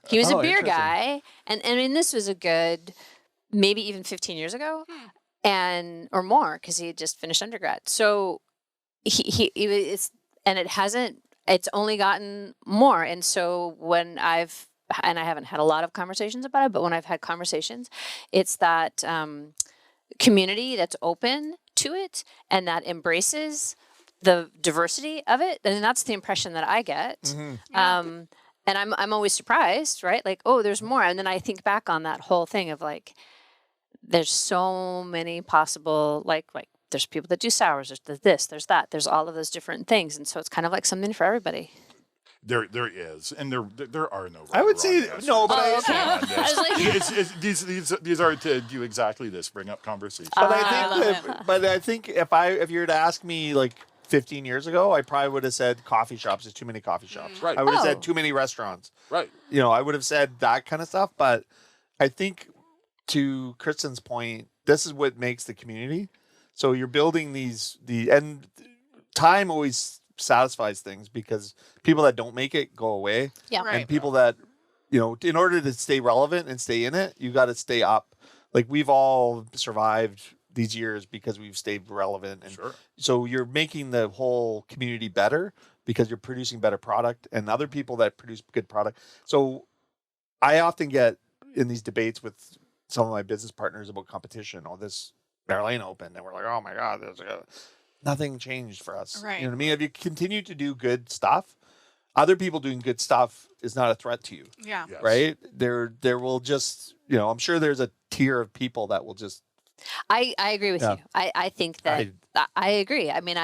He was a beer guy. And I mean, this was a good, maybe even 15 years ago or more, because he had just finished undergrad. So it's only gotten more. And so when I haven't had a lot of conversations about it, but when I've had conversations, it's that community that's open to it and that embraces the diversity of it. And that's the impression that I get. Mm-hmm. And I'm always surprised, right? Like, oh, there's more. And then I think back on that whole thing of like, there's so many possible, like there's people that do sours, there's this, there's that, there's all of those different things. And so it's kind of like something for everybody. There is, and there are no. I would say no, but these are to do exactly this, bring up conversation. But I think if you were to ask me like 15 years ago, I probably would have said coffee shops. There's too many coffee shops. Right. I would have said too many restaurants. Right. You know, I would have said that kind of stuff. But I think to Kristen's point, this is what makes the community. So you're building and time always satisfies things, because people that don't make it go away. Yeah. Right. And people that, you know, in order to stay relevant and stay in it, you got to stay up. Like, we've all survived these years because we've stayed relevant. And so you're making the whole community better because you're producing better product and other people that produce good product. So I often get in these debates with some of my business partners about competition. Oh, this Maryanne opened, and we're like, oh my God, nothing changed for us. Right. You know what I mean? If you continue to do good stuff, other people doing good stuff is not a threat to you. Yeah. Yes. Right? There will just, you know, I'm sure there's a tier of people that will just. I agree with you. I think that I agree. I mean,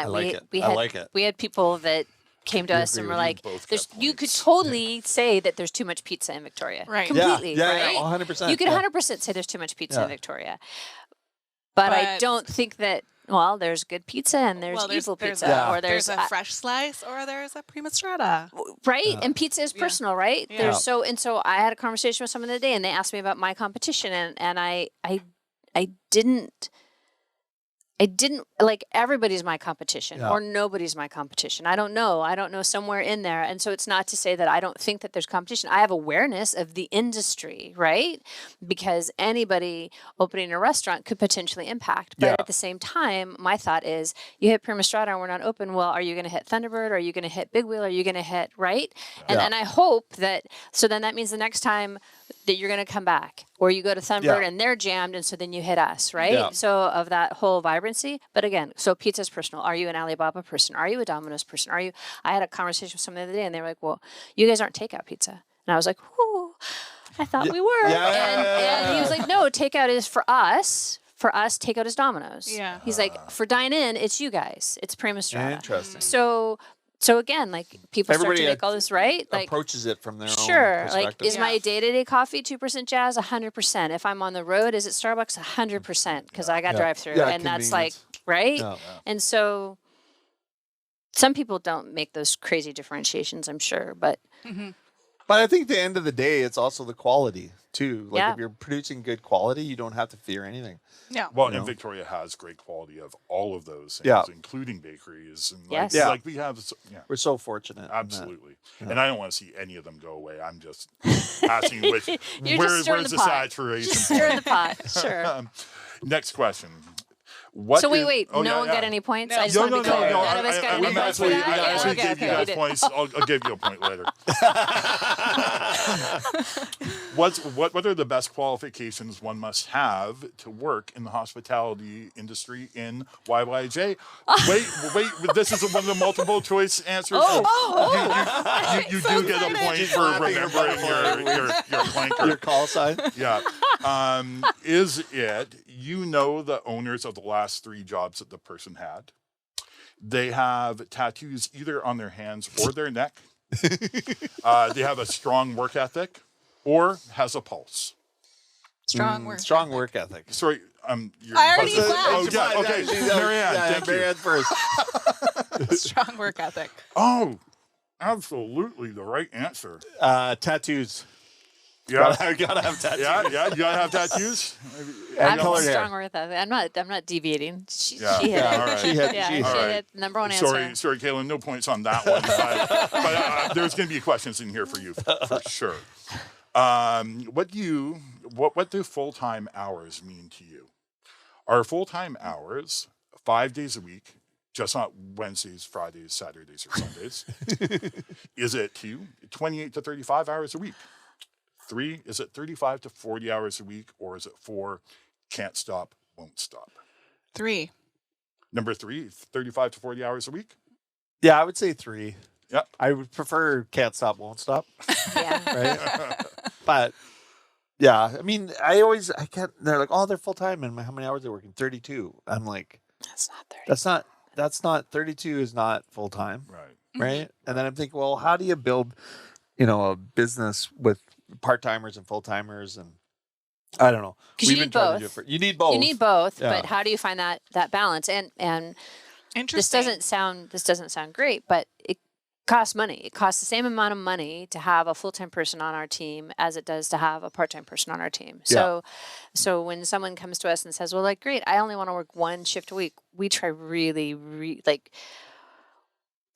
we had people that came to us and were like, you could totally say that there's too much pizza in Victoria. Right. Completely. Yeah, right? 100%. You could 100% say there's too much pizza in Victoria. But I don't think that, well, there's good pizza and there's evil pizza. Or there's a fresh slice, or there's a Prima Strada. Right? Yeah. And pizza is personal, right? Yeah. So I had a conversation with someone the other day, and they asked me about my competition, and I didn't like, everybody's my competition or nobody's my competition. I don't know somewhere in there. And so it's not to say that I don't think that there's competition. I have awareness of the industry, right? Because anybody opening a restaurant could potentially impact. But at the same time, my thought is, you hit Prima Strada and we're not open. Well, are you going to hit Thunderbird? Are you going to hit Big Wheel? Are you going to hit, right? And I hope that, so then that means the next time that you're going to come back, or you go to Thunderbird and they're jammed, and so then you hit us, right? Yeah. So of that whole vibrancy. But again, so pizza's personal. Are you an Alibaba person? Are you a Domino's person? I had a conversation with someone the other day, and they were like, well, you guys aren't takeout pizza. And I was like, whoo, I thought we were. And he was like, no, takeout is for us. For us, takeout is Domino's. Yeah. He's like, for dine-in, it's you guys. It's Prima Strada. Interesting. So again, like, people start to make all this, right? Like, approaches it from their own like, perspective. is my day-to-day coffee 2% jazz? 100%. If I'm on the road, is it Starbucks? 100%, because I got drive-through, and that's like, right? Yeah. And so some people don't make those crazy differentiations, I'm sure, but. But I think at the end of the day, it's also the quality too. Like, if you're producing good quality, you don't have to fear anything. Yeah. Well, and Victoria has great quality of all of those things, including bakeries. And like we have, we're so fortunate. Absolutely. And I don't want to see any of them go away. I'm just asking where's the saturation? Just stir the pot. Sure. Next question. So wait. No one got any points? I just want to be clear. None of us got any points for that? I gave you guys points. I'll give you a point later. What are the best qualifications one must have to work in the hospitality industry in YYJ? Wait, this is one of the multiple choice answers. You do get a point for remembering your clanker. Your call sign? Yeah. Is it, the owners of the last 3 jobs that the person had? They have tattoos either on their hands or their neck. They have a strong work ethic, or has a pulse. Strong work. Strong ethic. work ethic. Sorry, I already oh, flashed. yeah, okay. Maryanne, thank you. Maryanne first. Strong work ethic. Oh, absolutely the right answer. Tattoos. Yeah, Gotta have tattoos. yeah, you gotta have tattoos. I'm colored hair. strong with that. I'm not deviating. She Yeah. hit Yeah, it. all right. She hit. Yeah, she she hit. All right. hit number one answer. Sorry, Calen, no points on that one. But there's going to be questions in here for you for sure. What do full-time hours mean to you? Are full-time hours 5 days a week, just not Wednesdays, Fridays, Saturdays, or Sundays? Is it 28 to 35 hours a week? 3, is it 35 to 40 hours a week? Or is it 4, can't stop, won't stop? 3. Number 3, 35 to 40 hours a week? Yeah, I would say 3. Yep. I would prefer can't stop, won't stop. Yeah. Right. But yeah, I mean, I can't. They're like, oh, they're full time, and how many hours they're working? 32. I'm like, That's not 30. That's not 32 is not full time, Right. right? And then I'm thinking, well, how do you build, a business with part timers and full timers, and I don't know. 'Cause We've you been need trying to both. do it you need both. You need both, Yeah. but how do you find that balance? And this Interesting. doesn't sound great, but it costs money. It costs the same amount of money to have a full-time person on our team as it does to have a part-time person on our team. So when someone comes to us and says, well, like, great, I only want to work 1 shift a week, we try really like,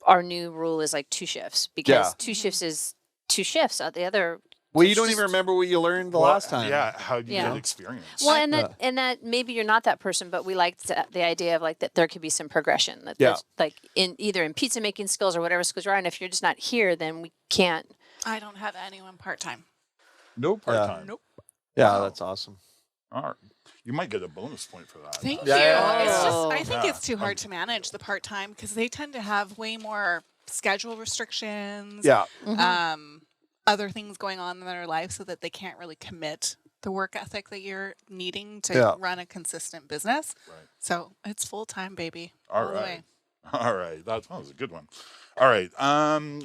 our new rule is like 2 shifts, because 2 shifts is 2 shifts. The other, Well, you don't even remember what you learned the last time. Yeah, how do you Yeah. get experience? well, and that maybe you're not that person, but we like the idea of like that there could be some progression. That Yeah. there's like either in pizza making skills or whatever skills you're on. If you're just not here, then we can't. I don't have anyone part time. No part-time. Nope. Yeah, Wow. that's awesome. All right. You might get a bonus point for that. Thank Yeah, you. yeah, It's just yeah. I think Yeah. it's too hard to manage the part time because they tend to have way more schedule restrictions. Yeah. Other things going on in their life so that they can't really commit the work ethic that you're needing to Yeah. run a consistent business. Right. So it's full time, baby. All the right. way. All right. That was a good one. All right.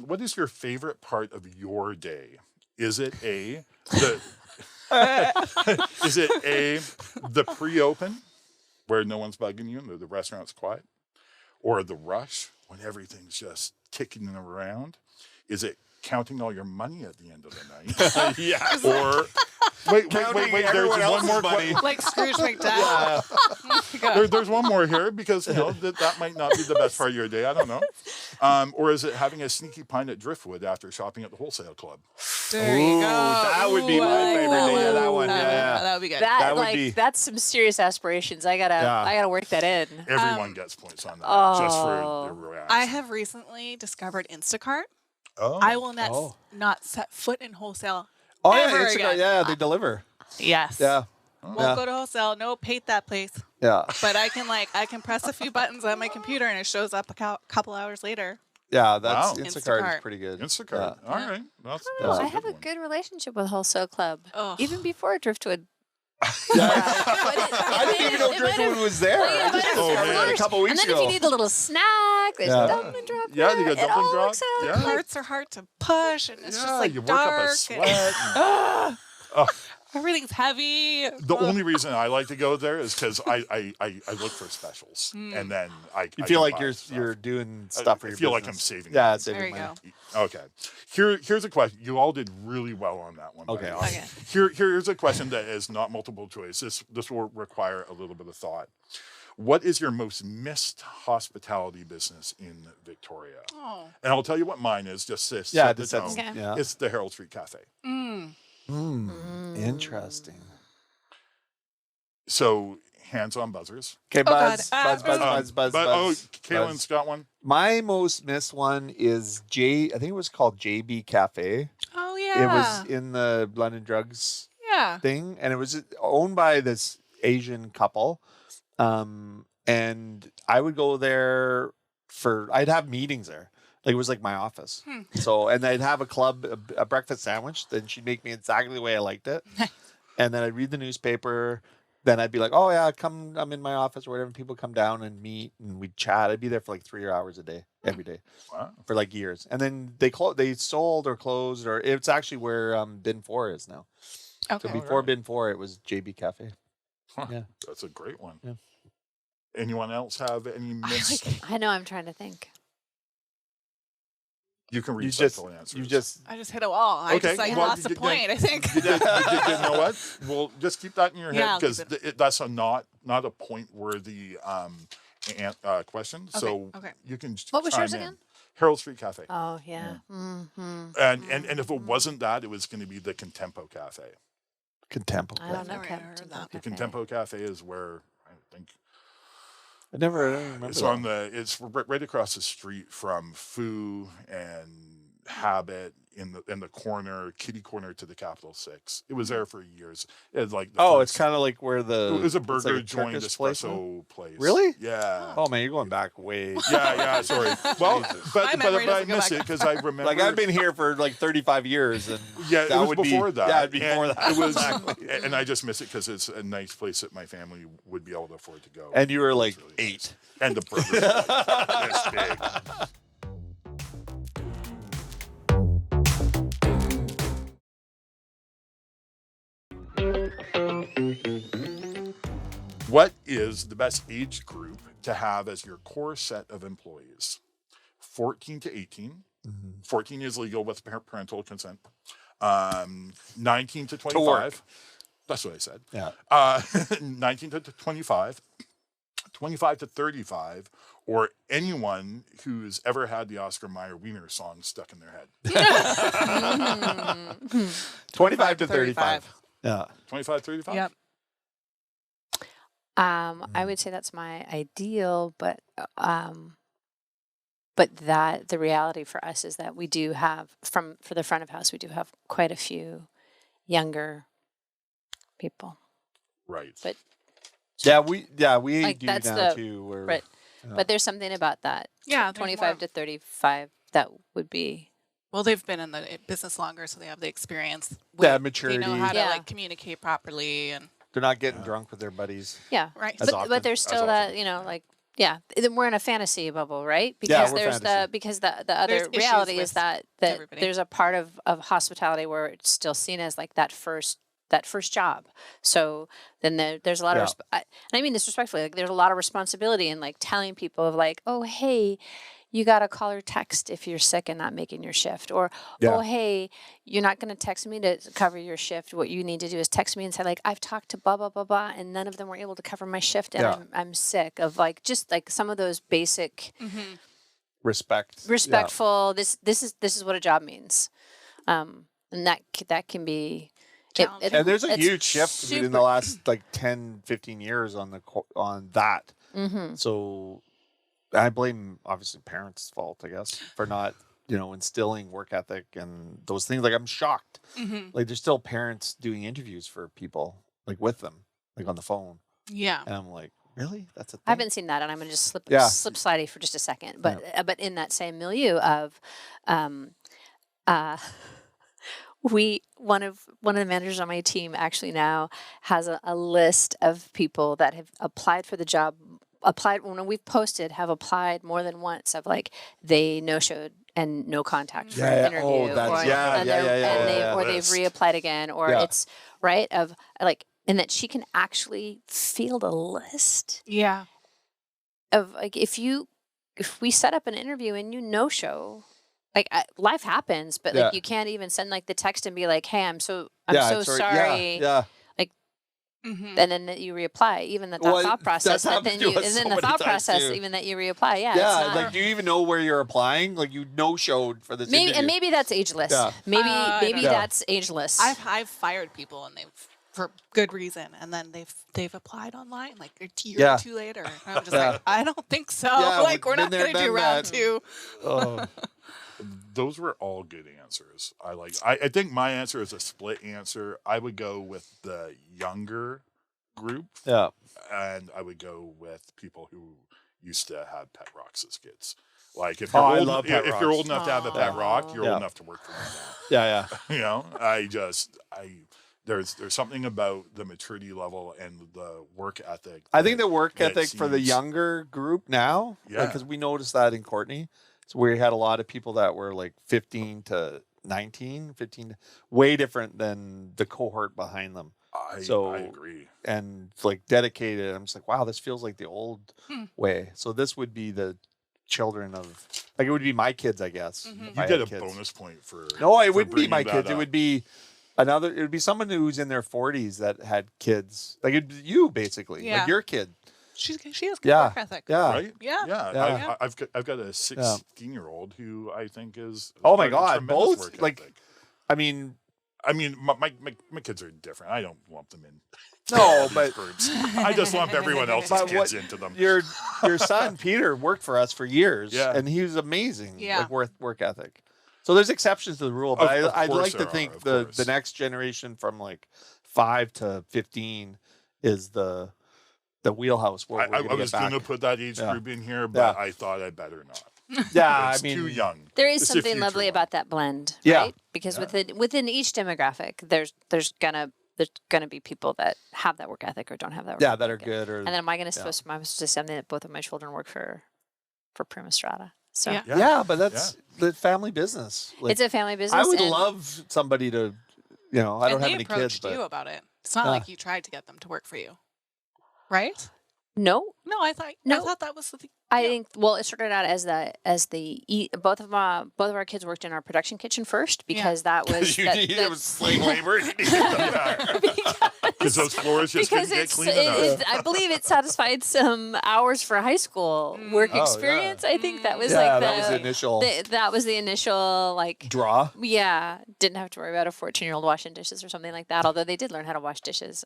What is your favorite part of your day? Is it the pre-open where no one's bugging you and the restaurant's quiet? Or the rush when everything's just ticking around? Is it counting all your money at the end of the night? Yeah. Or wait, Counting there's everyone one else's more money. Like Scrooge McDuck. There's one more here because that might not be the best part of your day. I don't know. Or is it having a sneaky pint at Driftwood after shopping at the wholesale club? There you go. that would be my favorite day. Yeah, that one. Yeah. That would be good. That would like be- that's some serious aspirations. I gotta work that in. Everyone gets points on that just for their reaction. I have recently discovered Instacart. Oh, I will Oh. not set foot in wholesale. Oh ever yeah, Instacart. again. Yeah, they deliver. Yes. Yeah. Won't Yeah. go to wholesale. Nope, hate that place. Yeah. But I can press a few buttons on my computer and it shows up a couple hours later. Yeah, that's Wow. Instacart is Instacart. pretty good. Instacart. Yeah. All right. That's I a have a one. good relationship with Wholesale Club, Ugh. even before Driftwood. I didn't even know Driftwood was there. I just discovered it a couple And weeks then if ago. you need a little snack, there's Yeah. dumpling drop. Yeah, you got it dumpling all drop. works out. Yeah. Carts are hard to push and it's just Yeah, like you work up a dark. sweat. And, everything's heavy. The only reason I like to go there is because I look for specials, and then I You I feel can like buy you're stuff. you're doing stuff for I your feel like I'm business. saving Yeah, money. it's saving There you money. go. Okay. Here's a question. You all did really well on that one. by Okay, the way. awesome. Here's a question that is not multiple choice. This will require a little bit of thought. What is your most missed hospitality business in Victoria? Oh. And I'll tell you what mine is. Just this. Yeah, set the this that's tone. Okay. yeah. It's the Herald Street Cafe. Interesting. So hands-on buzzers. Okay, God. buzz. But Calen's got one. My most missed one is I think it was called JB Cafe. Oh yeah. It was in the London Drugs yeah. thing, and it was owned by this Asian couple. And I would go there I'd have meetings there. Like it was like my office. So, and I'd have a breakfast sandwich. Then she'd make me exactly the way I liked it. And then I'd read the newspaper. Then I'd be like, oh yeah, I'm in my office or whatever. And people come down and meet and we'd chat. I'd be there for like 3 hours a day, every day Wow. for like years. And then they sold or closed, or it's actually where Bin 4 is now. Okay. So before Bin 4, it was JB Cafe. Huh, Yeah. That's a great one. Yeah. Anyone else have any miss? I know. I'm trying to think. You can You recycle answers. just I just hit a wall. I Okay, just like well, lost a point, I think. you know what? Well, just keep that in your Yeah, head I'll because keep that's not a point-worthy question. So okay. you can What was chime yours in. again? Herald Street Cafe. Oh yeah. Mm-hmm. And if it wasn't that, it was going to be the Contempo Cafe. Contempo. I don't know. Never heard of that. The Contempo Cafe is where I think I never remember. it's that. on it's right across the street from Foo and Habit in the corner, kitty corner to the Capital 6. It was there for years. It's like It's kind of like where the it was a it's burger like joint Turkish place, huh? espresso place. Really? Yeah. Oh man, you're going back way. Yeah. Sorry. Well, but My memory I doesn't go miss back it because I remember. Like I've been here for like 35 years, and Yeah, that it was would before be, that. Yeah, before And that. It was, Exactly. and I just miss it because it's a nice place that my family would be able to afford to go. And you were like It's really 8. nice. And the burger this big. What is the best age group to have as your core set of employees? 14 to 18. 14 is legal with parental consent. 19 to 25. That's what I said. Yeah. 19 to 25. 25 to 35, or anyone who's ever had the Oscar Mayer Wiener song stuck in their head. 25 to 35. Yeah. 25, 35? Yep. I would say that's my ideal, but that the reality for us is that we do have for the front of house, we do have quite a few younger people. Right. But We Like, do that's now the- too. Where, right. Yeah. But there's something about that Yeah. there's 25 more- to 35 that would be Well, they've been in the business longer, so they have the experience. Yeah, They maturity. know how to Yeah. like communicate properly and They're not getting drunk with their buddies. yeah. right. As But often. there's still that, like we're in a fantasy bubble, right? Yeah, Because we're there's fantasy. the other There's issues reality is with that everybody. there's a part of hospitality where it's still seen as like that first job. So then there's a lot Yeah. of and I mean this respectfully, like there's a lot of responsibility in like telling people of like, oh hey, you got to call or text if you're sick and not making your shift, or Yeah. oh hey, you're not going to text me to cover your shift. What you need to do is text me and say like, I've talked to blah blah blah blah, and none of them were able to cover my shift, and Yeah. I'm sick of like just like some of those basic Respect. respectful. This is what a job means, and that can be. Challenging. And there's a it's huge shift in the super- last like 10, 15 years on that. Mhm. So I blame obviously parents' fault, I guess, for not, instilling work ethic and those things. Like I'm shocked. Like there's still parents doing interviews for people like with them, like on the phone. Yeah. And I'm like, really? That's a thing? I haven't seen that, and I'm going to just slip Yeah. slidey for just a second. But in that same milieu of, one of the managers on my team actually now has a list of people that have applied for the job. When we've posted, have applied more than once of like they no-showed and no contact for an interview, Oh, that's- or, yeah, and yeah, they're- yeah, and yeah, they yeah. or they've List. reapplied again, or Yeah. it's right of like, and that she can actually field a list Yeah. of like if we set up an interview and you no show, like life happens, but like Yeah. you can't even send like the text and be like, hey, I'm so it's sorry. Yeah. Mm-hmm. And then that you reapply, even the Well, thought process. that's But happened then to us and then so the many thought times, process, too. even that you reapply. Yeah, it's Yeah. not, Like, do you even know where you're applying? Like you no-showed for this maybe interview. and maybe that's ageless. Yeah. Maybe I maybe don't know. that's ageless. I've fired people and they've for good reason, and then they've applied online like a year Yeah. or two later. And I'm just Yeah. like, I don't think so. Yeah, like we're been not there, going to do done round that. 2. Oh. Those were all good answers. I think my answer is a split answer. I would go with the younger group, Yeah. and I would go with people who used to have pet rocks as kids. Like if you're I old, love pet if you're rocks. old enough to have a pet rock, you're Yeah. old enough to work for me Yeah. now. There's something about the maturity level and the work ethic. I think the work that ethic for the seems- younger group now, Yeah. because we noticed that in Courtney. So we had a lot of people that were like 15 to 19, 15, way different than the cohort behind them. I So- agree. And like dedicated. I'm just like, wow, this feels like the old way. So this would be the children of, like, it would be my kids, I guess. if You I get had a kids. bonus point for No, it for wouldn't be my bringing that kids. It up. would be another. It would be someone who's in their 40s that had kids. Like it'd be you, basically, Yeah. like your kid. She has good Yeah. work ethic. Yeah. Right? Yeah. Yeah. I've got a 16-year-old who I think is Oh my got a God, tremendous both, work like- ethic. I mean, my kids are different. I don't lump them in. no, these but groups. I just lump everyone else's But kids what- into them. your son Peter worked for us for years, Yeah. and he was amazing. Yeah. Like work ethic. So there's exceptions to the rule, but Of I'd course like to there think are, of the course. next generation from like 5 to 15 is the wheelhouse where we're I gonna was get going back. to put that age Yeah. group in here, but Yeah. I thought I'd better not. Yeah, It's I mean, too young. There is It's the something future lovely one. about that blend, Yeah. right? Because within each demographic, there's gonna be people that have that work ethic or don't have that work yeah, ethic. that are good. Or And then am I gonna supposed to say that both of my children work for Prima Strada? So Yeah. yeah, but that's the family business. Like, it's a family business. I would and love somebody to, I don't And have they any kids, approached but you about it. It's not like you tried to get them to work for you, right? No, No, I thought No. that was the thing. I think it started out as both of our kids worked in our production kitchen first because that was it was slave labor. Because those floors just because couldn't get clean enough. I believe it satisfied some hours for high school work Oh, yeah. experience. I think that was Yeah, like that was the initial that was the initial like draw. yeah, didn't have to worry about a 14-year-old washing dishes or something like that. Although they did learn how to wash dishes.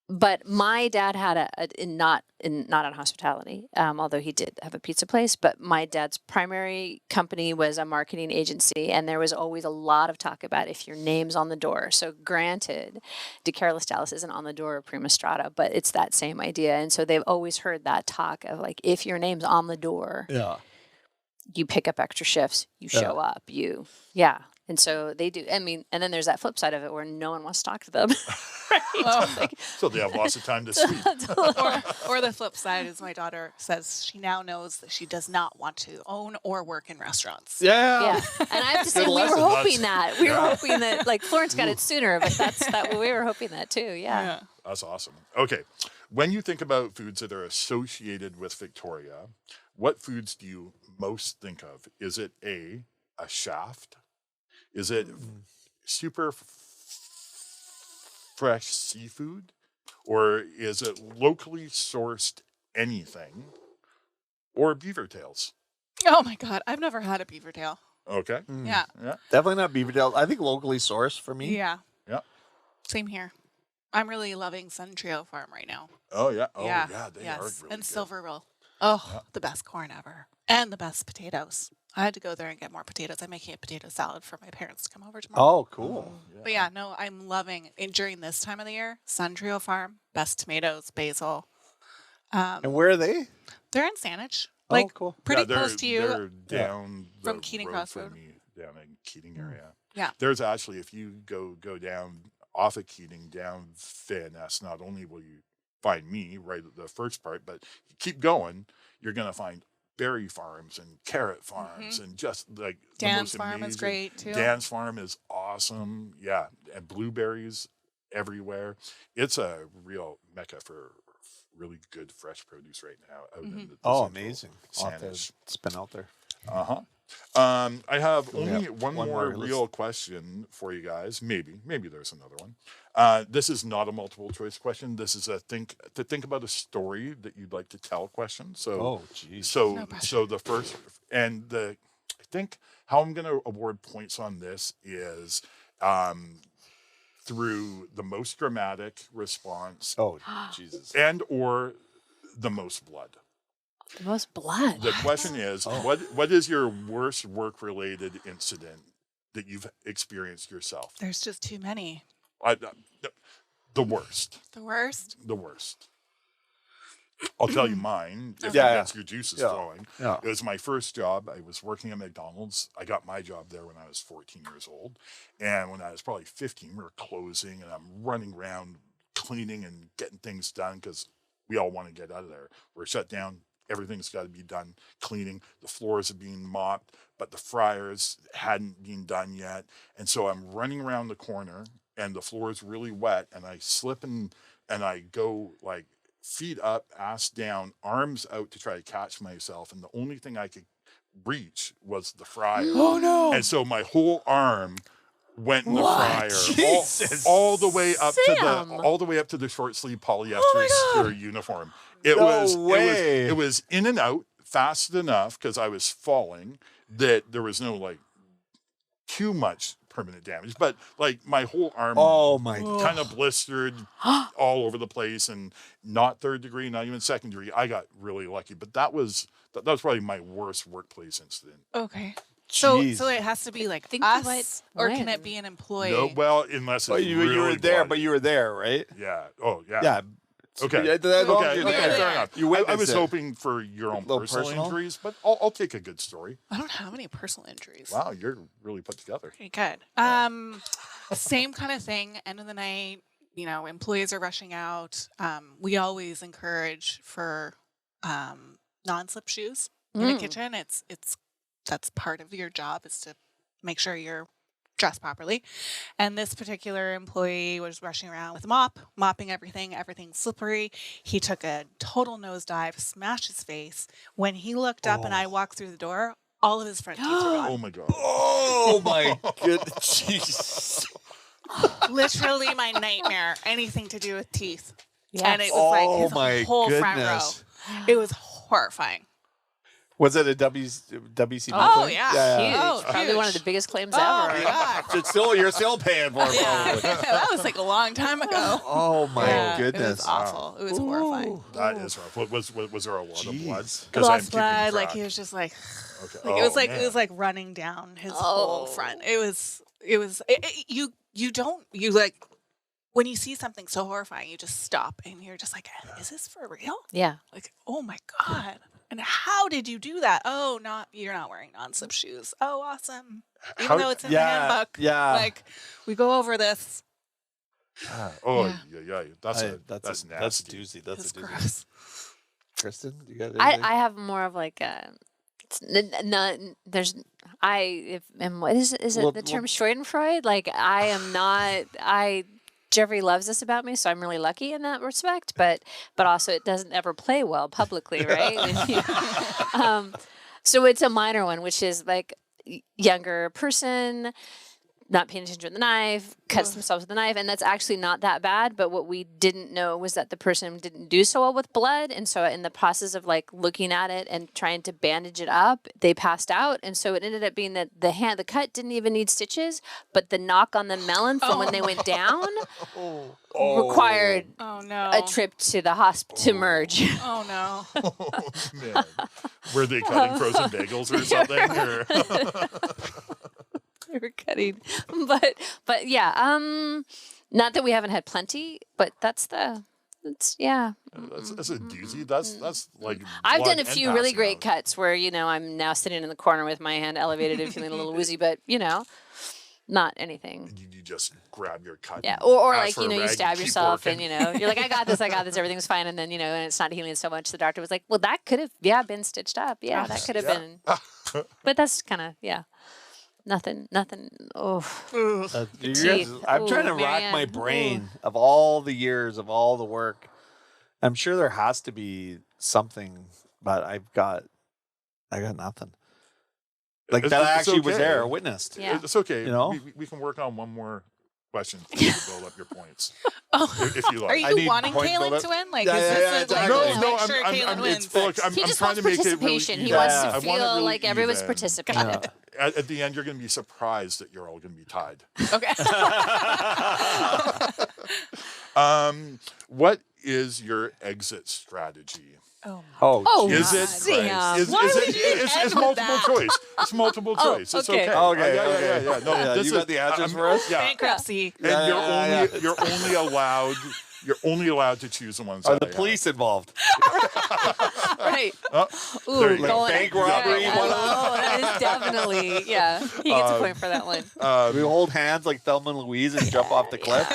But my dad had not in hospitality, although he did have a pizza place. But my dad's primary company was a marketing agency, and there was always a lot of talk about if your name's on the door. So granted, Decarollis Dallas isn't on the door of Prima Strada, but it's that same idea. And so they've always heard that talk of like, if your name's on the door, Yeah. you pick up extra shifts, you show up, yeah. And so they do. I mean, and then there's that flip side of it where no one wants to talk to them. Right? So they have lots of time to sleep. Or the flip side is my daughter says she now knows that she does not want to own or work in restaurants. Yeah. Yeah, and I have to say, Good we were lesson. hoping that. We were hoping that, like, Florence got it sooner, but we were hoping that too. Yeah. That's awesome. Okay. When you think about foods that are associated with Victoria, what foods do you most think of? Is it a shaft? Is it super fresh seafood? Or is it locally sourced anything? Or beaver tails? Oh my God, I've never had a beaver tail. Okay. Yeah. Yeah. Definitely not Beaverdale. I think locally sourced for me. Yeah. Yeah. Same here. I'm really loving Sun Trio Farm right now. Oh, yeah. Oh, yeah. They are really and good. Silver Roll. Oh, the best corn ever. And the best potatoes. I had to go there and get more potatoes. I'm making a potato salad for my parents to come over tomorrow. Oh, cool. But yeah, no, I'm loving and during this time of the year, Sun Trio Farm, best tomatoes, basil. And where are they? They're in Saanich. Oh, Like cool. pretty they're- close to you. They're down From the Keating road Cross from Road. me, down in Keating area. Yeah. There's actually, if you go down off of Keating down Van-Ness, not only will you find me right at the first part, but you keep going, you're going to find berry farms and carrot farms and just like the Dan's most Farm is amazing- great too. Dan's Farm is awesome. Yeah. And blueberries everywhere. It's a real mecca for really good fresh produce right now. Out in the Oh, central amazing. I'll have to Saanich. spin out there. Uh-huh. I have We only have one one more more. real question for you guys. Maybe there's another one. This is not a multiple choice question. This is a think about a story that you'd like to tell question. So, Oh, geez. No pressure. so the first and I think how I'm going to award points on this is through the most dramatic response Oh, Jesus. and or the most blood. The most blood. The question is, what is your worst work-related incident that you've experienced yourself? There's just too many. The worst. The worst. The worst. I'll tell you mine if Yeah, it yeah. gets your juices Yeah. flowing. Yeah. It was my first job. I was working at McDonald's. I got my job there when I was 14 years old. And when I was probably 15, we were closing and I'm running around cleaning and getting things done because we all want to get out of there. We're shut down everything's got to be done. Cleaning, the floors are being mopped, but the fryers hadn't been done yet. And so I'm running around the corner and the floor is really wet, and I slip and I go like feet up, ass down, arms out to try to catch myself. And the only thing I could reach was the fryer. Oh no! And so my whole arm went in the fryer, Jesus. all the way up to the short sleeve polyester uniform. It was in and out fast enough because I was falling that there was no like too much permanent damage, but like my whole arm kind of blistered all over the place, and not 3rd degree, not even 2nd degree. I got really lucky, but that was probably my worst workplace incident. Okay. So Jeez. it has to be like Think us, or when? can it be an employee? No, well, unless it's you really were there, bloody. but you were there, right? Yeah. Oh, yeah. Yeah. Okay. Yeah, Okay, you're there. fair enough. You I was witnessed it. hoping for your own Little personal personal? injuries, but I'll take a good story. I don't have any personal injuries. Wow, you're really put together. Okay, good. Same kind of thing. End of the night, employees are rushing out. We always encourage for non-slip shoes in the kitchen. That's part of your job, is to make sure you're dressed properly. And this particular employee was rushing around with a mop, mopping everything's slippery. He took a total nosedive, smashed his face. When he looked up and I walked through the door, all of his front teeth were gone. Oh my god. Oh my goodness! Jesus. Literally my nightmare. Anything to do with teeth. Yeah. And it was like his my whole front goodness. row. It was horrifying. Was it a WCB? Oh, thing? yeah. Huge. Oh, Probably huge. one of the biggest claims Oh ever. my god. You're still paying for it. Yeah. Probably. That was like a long time ago. Oh my Yeah, goodness! It was awful. It was horrifying. That is rough. Was there a lot of blood? Jeez. 'Cause I'm Lost keeping blood, track. like he was just like, Okay. like it was man. like running down his whole front. You like, when you see something so horrifying, you just stop and you're just like, is this for real? Yeah. Like, oh my god! And how did you do that? Oh, you're not wearing non-slip shoes. Oh, awesome! Even though it's in the handbook, like we go over this. Oh, Yeah. yeah. That's nasty. That's doozy. That's It's a doozy. gross. Kristen, you got anything? I have more of like a. Is it Well, the term Schadenfreude? Like I am not. Jeffrey loves this about me, so I'm really lucky in that respect. But also it doesn't ever play well publicly, right? So it's a minor one, which is like younger person not paying attention to the knife, cuts themselves with the knife, and that's actually not that bad. But what we didn't know was that the person didn't do so well with blood, and so in the process of like looking at it and trying to bandage it up, they passed out, and so it ended up being that the cut didn't even need stitches, but the knock on the melon from when they went down required Oh no! a trip to the hospital to merge. Oh no! Oh, man. Were they cutting frozen bagels or something? Or? They were cutting, but yeah, not that we haven't had plenty, but that's yeah. That's a doozy. That's like I've blood done a and few really passing great out. cuts where I'm now sitting in the corner with my hand elevated and feeling a little woozy, but not anything. You just grab your cut. Yeah, and or ask like for a you rag stab keep yourself working. and you're like I got this, everything's fine, and then and it's not healing so much. The doctor was like, well, that could have been stitched up. Yeah, that could have been. But that's kind of nothing. Oh, Teeth. I'm trying to Ooh, rack my Maryanne. brain of all the years of all the work. I'm sure there has to be something, but I got nothing. Like It's- that it's actually was okay. there, or witnessed. Yeah. It's okay. You know? We can work on one more question to build up your points, Oh, if you like. are I you need wanting point Calen build-up. to win? Like, Yeah, is yeah, this yeah, like, exactly. let's No, make sure Calen wins? look, I'm he just trying wants to make it really participation. He even. wants Yeah. to I want it feel really like everyone's even. participating. Yeah. At the end, you're going to be surprised that you're all going to be tied. Okay. What is your exit strategy? Oh, Is it Sam. Is Why would it? you It's end with multiple that? choice. It's multiple choice. It's okay. okay. Okay, Yeah. No, Yeah, this you is, got the answers I'm- for us? Yeah. Bankruptcy. And Yeah. you're only allowed to choose the ones. Are that the I have. police involved? Right. Oh, Ooh, there you go. going- Bank robbery, Yeah, one that is definitely, yeah. He gets a point for that one. We hold hands like Thelma and Louise and jump off the cliff.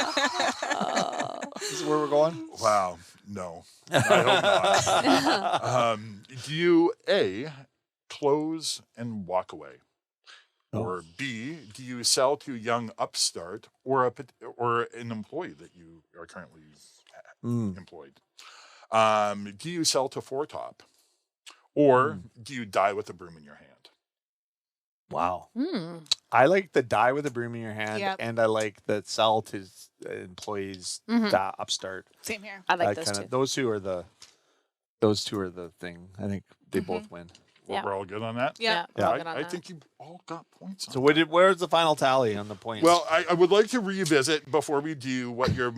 Is where we're going? Wow. No, I hope not. Do you A, close and walk away? Or B, do you sell to a young upstart or an employee that you are currently employed? Do you sell to foretop? Or do you die with a broom in your hand? Wow. I like the die with a broom in your hand, and I like the sell to employees that upstart. Same here. I like those two. Those two are the thing. I think they both win. Yeah. We're all good on that? Yeah. we're all good on I that. think you all got points on So that. where's the final tally on the points? Well, I would like to revisit before we do what your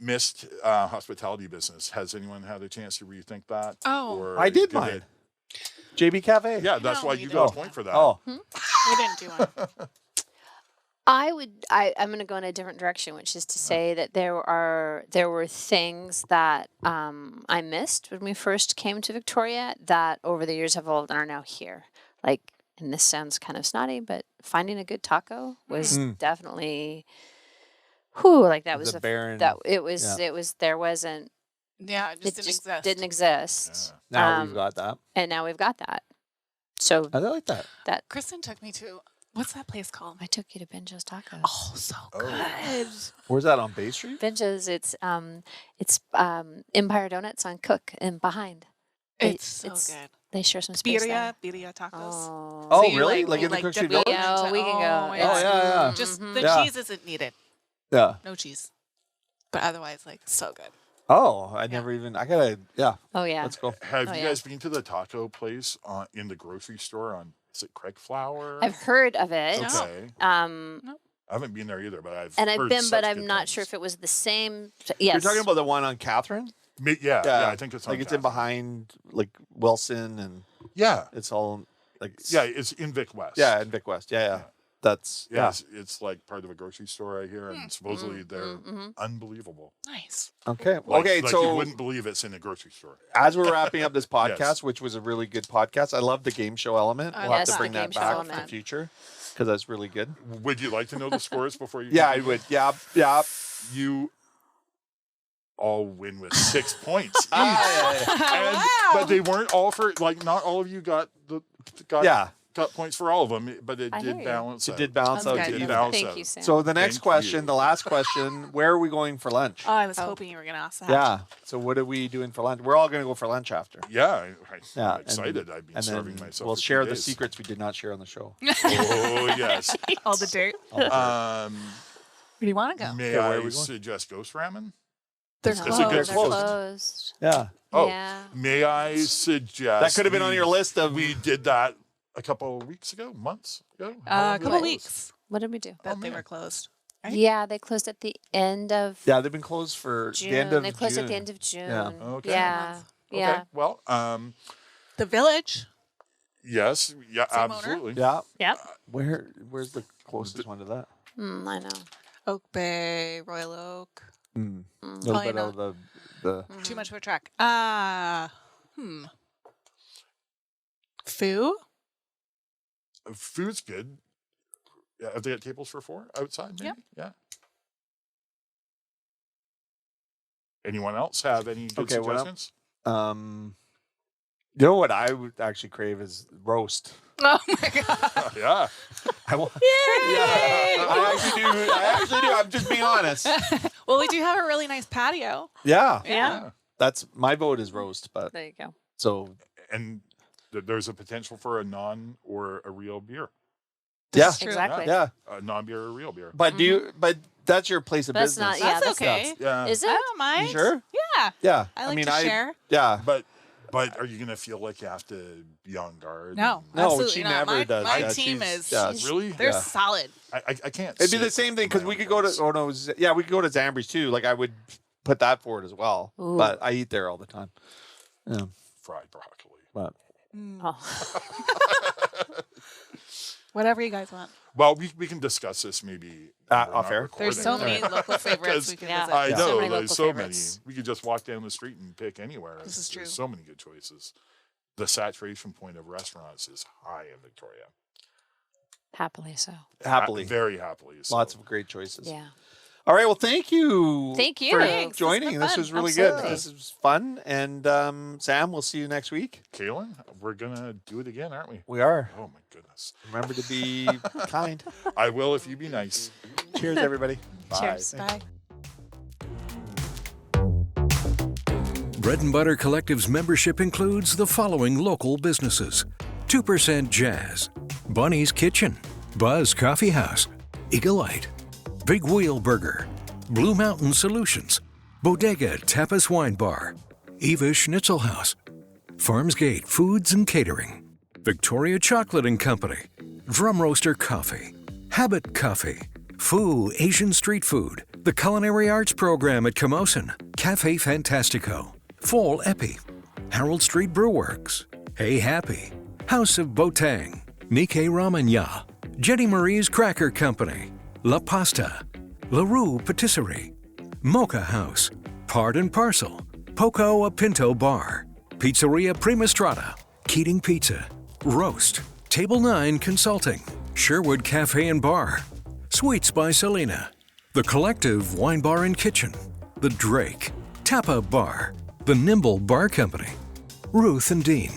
missed hospitality business. Has anyone had a chance to rethink that? Oh. Or I did give mine. it- JB Cafe. Yeah, that's No, why you you got a didn't. point for that. Oh. We didn't do one. I'm going to go in a different direction, which is to say that there were things that I missed when we first came to Victoria that over the years have evolved and are now here. Like, and this sounds kind of snotty, but finding a good taco was definitely, like that was The barren- it was there wasn't. Yeah, it It just just didn't didn't exist. exist. Now we've got that. And now we've got that. So I like that. Kristen took me to, what's that place called? I took you to Benjo's Tacos. Oh, so good. Where's that, on Bay Street? Benjo's, it's Empire Donuts on Cook and behind. It's so it's- good. They share some space there. Birria tacos. Oh, Oh, So you, really? Like in the like Cook Street dip it Village? Yeah, into- we can go. my Oh, God. yeah. Just the Yeah. cheese isn't needed. Yeah. No cheese. But otherwise, like, so good. Oh, I never even. I gotta. Yeah. Oh yeah. Let's go. Have Oh, you yeah. guys been to the taco place in the grocery store on, is it Craig Flower? I've heard of it. Okay. I haven't been there either, but I've been, heard but such I'm good not things. sure if it was the same. Yes. You're talking about the one on Catherine? Yeah, I think it's on like it's in Catherine. behind like Wilson, and Yeah, it's all like yeah, it's in Vic West. yeah, in Vic West. Yeah. That's Yeah, it's like part of a grocery store I hear, and supposedly they're mm-hmm. unbelievable. Nice. Okay. Like, Okay. like So you wouldn't believe it's in a grocery store. as we're wrapping up this podcast, Yes. which was a really good podcast, I love the game show element. I We'll have love to the bring game that show back in element. the future because that's really good. Would you like to know the scores before you? Yeah, I continue? would. Yeah. Yeah. You all win with 6 points each. Yeah. And, but they weren't all for, like, not all of you got points for all of them, but it I hear did you. balance It out. did balance out Sounds to good. even. balance Thank out. you, Sam. So the next Thank question, you. the last question, where are we going for lunch? Oh, I was Oh. hoping you were going to ask that. Yeah. So what are we doing for lunch? We're all going to go for lunch after. Yeah, Yeah. I'm excited. I've been And starving then myself. we'll for 2 share the days. secrets we did not share on the show. Oh, yes. All the dirt. Oh, Where do you want to go? May Okay, where are I we going? suggest ghost ramen? They're It's a closed. good They're close. closed. yeah. Oh, Yeah. may I suggest That could have been on your list of. We did that a couple of weeks ago, months ago. How long A ago couple was it? weeks What did we do? that Oh, they man. were closed. Right? Yeah, they closed at the end of Yeah, they've been closed for June. the end of They closed June. at the end of June. Yeah. Okay. Yeah. Okay. Yeah. Well, The Village. yes, yeah, Same owner? absolutely. Yeah. Yep. Where's the closest one to that? I know. Oak Bay, Royal Oak. A little Probably bit of the Too much of a trek. Foo? Food's good. Yeah, have they got tables for 4 outside? Maybe? Yep. Yeah. Anyone else have any good Okay, what suggestions? you know what I would actually crave is roast. Oh my god. Yeah. I want. Yay! Yeah, I actually do. I'm just being honest. Well, we do have a really nice patio. Yeah, Yeah. that's my vote is roast, but There you go. so And there's a potential for a non or a real beer. yeah, True. Exactly. yeah. A non-beer or a real beer. But do you? But that's your place of That's business. not. Yeah. That's That's okay. Yeah. Is I it? don't mind. You sure? Yeah. Yeah. I like to share. Yeah. But are you going to feel like you have to be on guard? No. No, absolutely she not. never does. My Yeah, team she's- is. yeah, Really? They're Yeah. solid. I can't. It'd be the sit same thing for because my we own could go to. voice. Oh no, yeah, we could go to Zambries too. Like I would put that forward as well. Ooh. But I eat there all the time. Yeah. fried broccoli. But Oh. Whatever you guys want. Well, we can discuss this maybe when we're off not air. There's so recording. many local favorites we can Yeah. visit. I So know many there's local so favorites. many. We could just walk down the street and pick anywhere. This is There's true. so many good choices. The saturation point of restaurants is high in Victoria. Happily so. happily, Very happily. So. lots of great choices. Yeah. All right. Well, thank you. Thank you. for Thanks. This has joining. been This fun. was really Absolutely. good. This was fun. And Sam, we'll see you next week. Calen, we're gonna do it again, aren't we? We are. Oh my goodness. Remember to be kind. I will if you be nice. Cheers, everybody. Bye. Cheers. Bye. Bread and Butter Collective's membership includes the following local businesses: 2% Jazz, Bunny's Kitchen, Buzz Coffee House, Eagle-Ite, Big Wheel Burger, Blue Mountain Solutions, Bodega Tapas Wine Bar, Eva Schnitzel House, Farmsgate Foods and Catering, Victoria Chocolate and Company, Drum Roaster Coffee, Habit Coffee, Foo Asian Street Food, the Culinary Arts Program at Camosun, Cafe Fantastico, Fall Epi, Harold Street Brewworks, Hey Happy, House of Botang, Nikkei Ramen Ya, Jenny Marie's Cracker Company, La Pasta, La Rue Patisserie, Mocha House, Part and Parcel, Poco a Pinto Bar, Pizzeria Prima Strada, Keating Pizza, Roast, Table 9 Consulting, Sherwood Cafe and Bar, Sweets by Selena, The Collective Wine Bar and Kitchen, The Drake, Tapa Bar, The Nimble Bar Company, Ruth and Dean,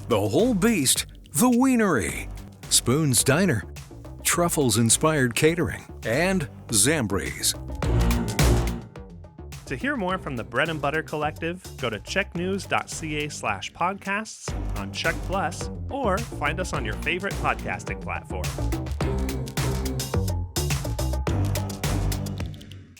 The Whole Beast, The Wienery, Spoon's Diner, Truffles Inspired Catering, and Zambries. To hear more from the Bread and Butter Collective, go to checknews.ca/podcasts on Check Plus, or find us on your favorite podcasting platform.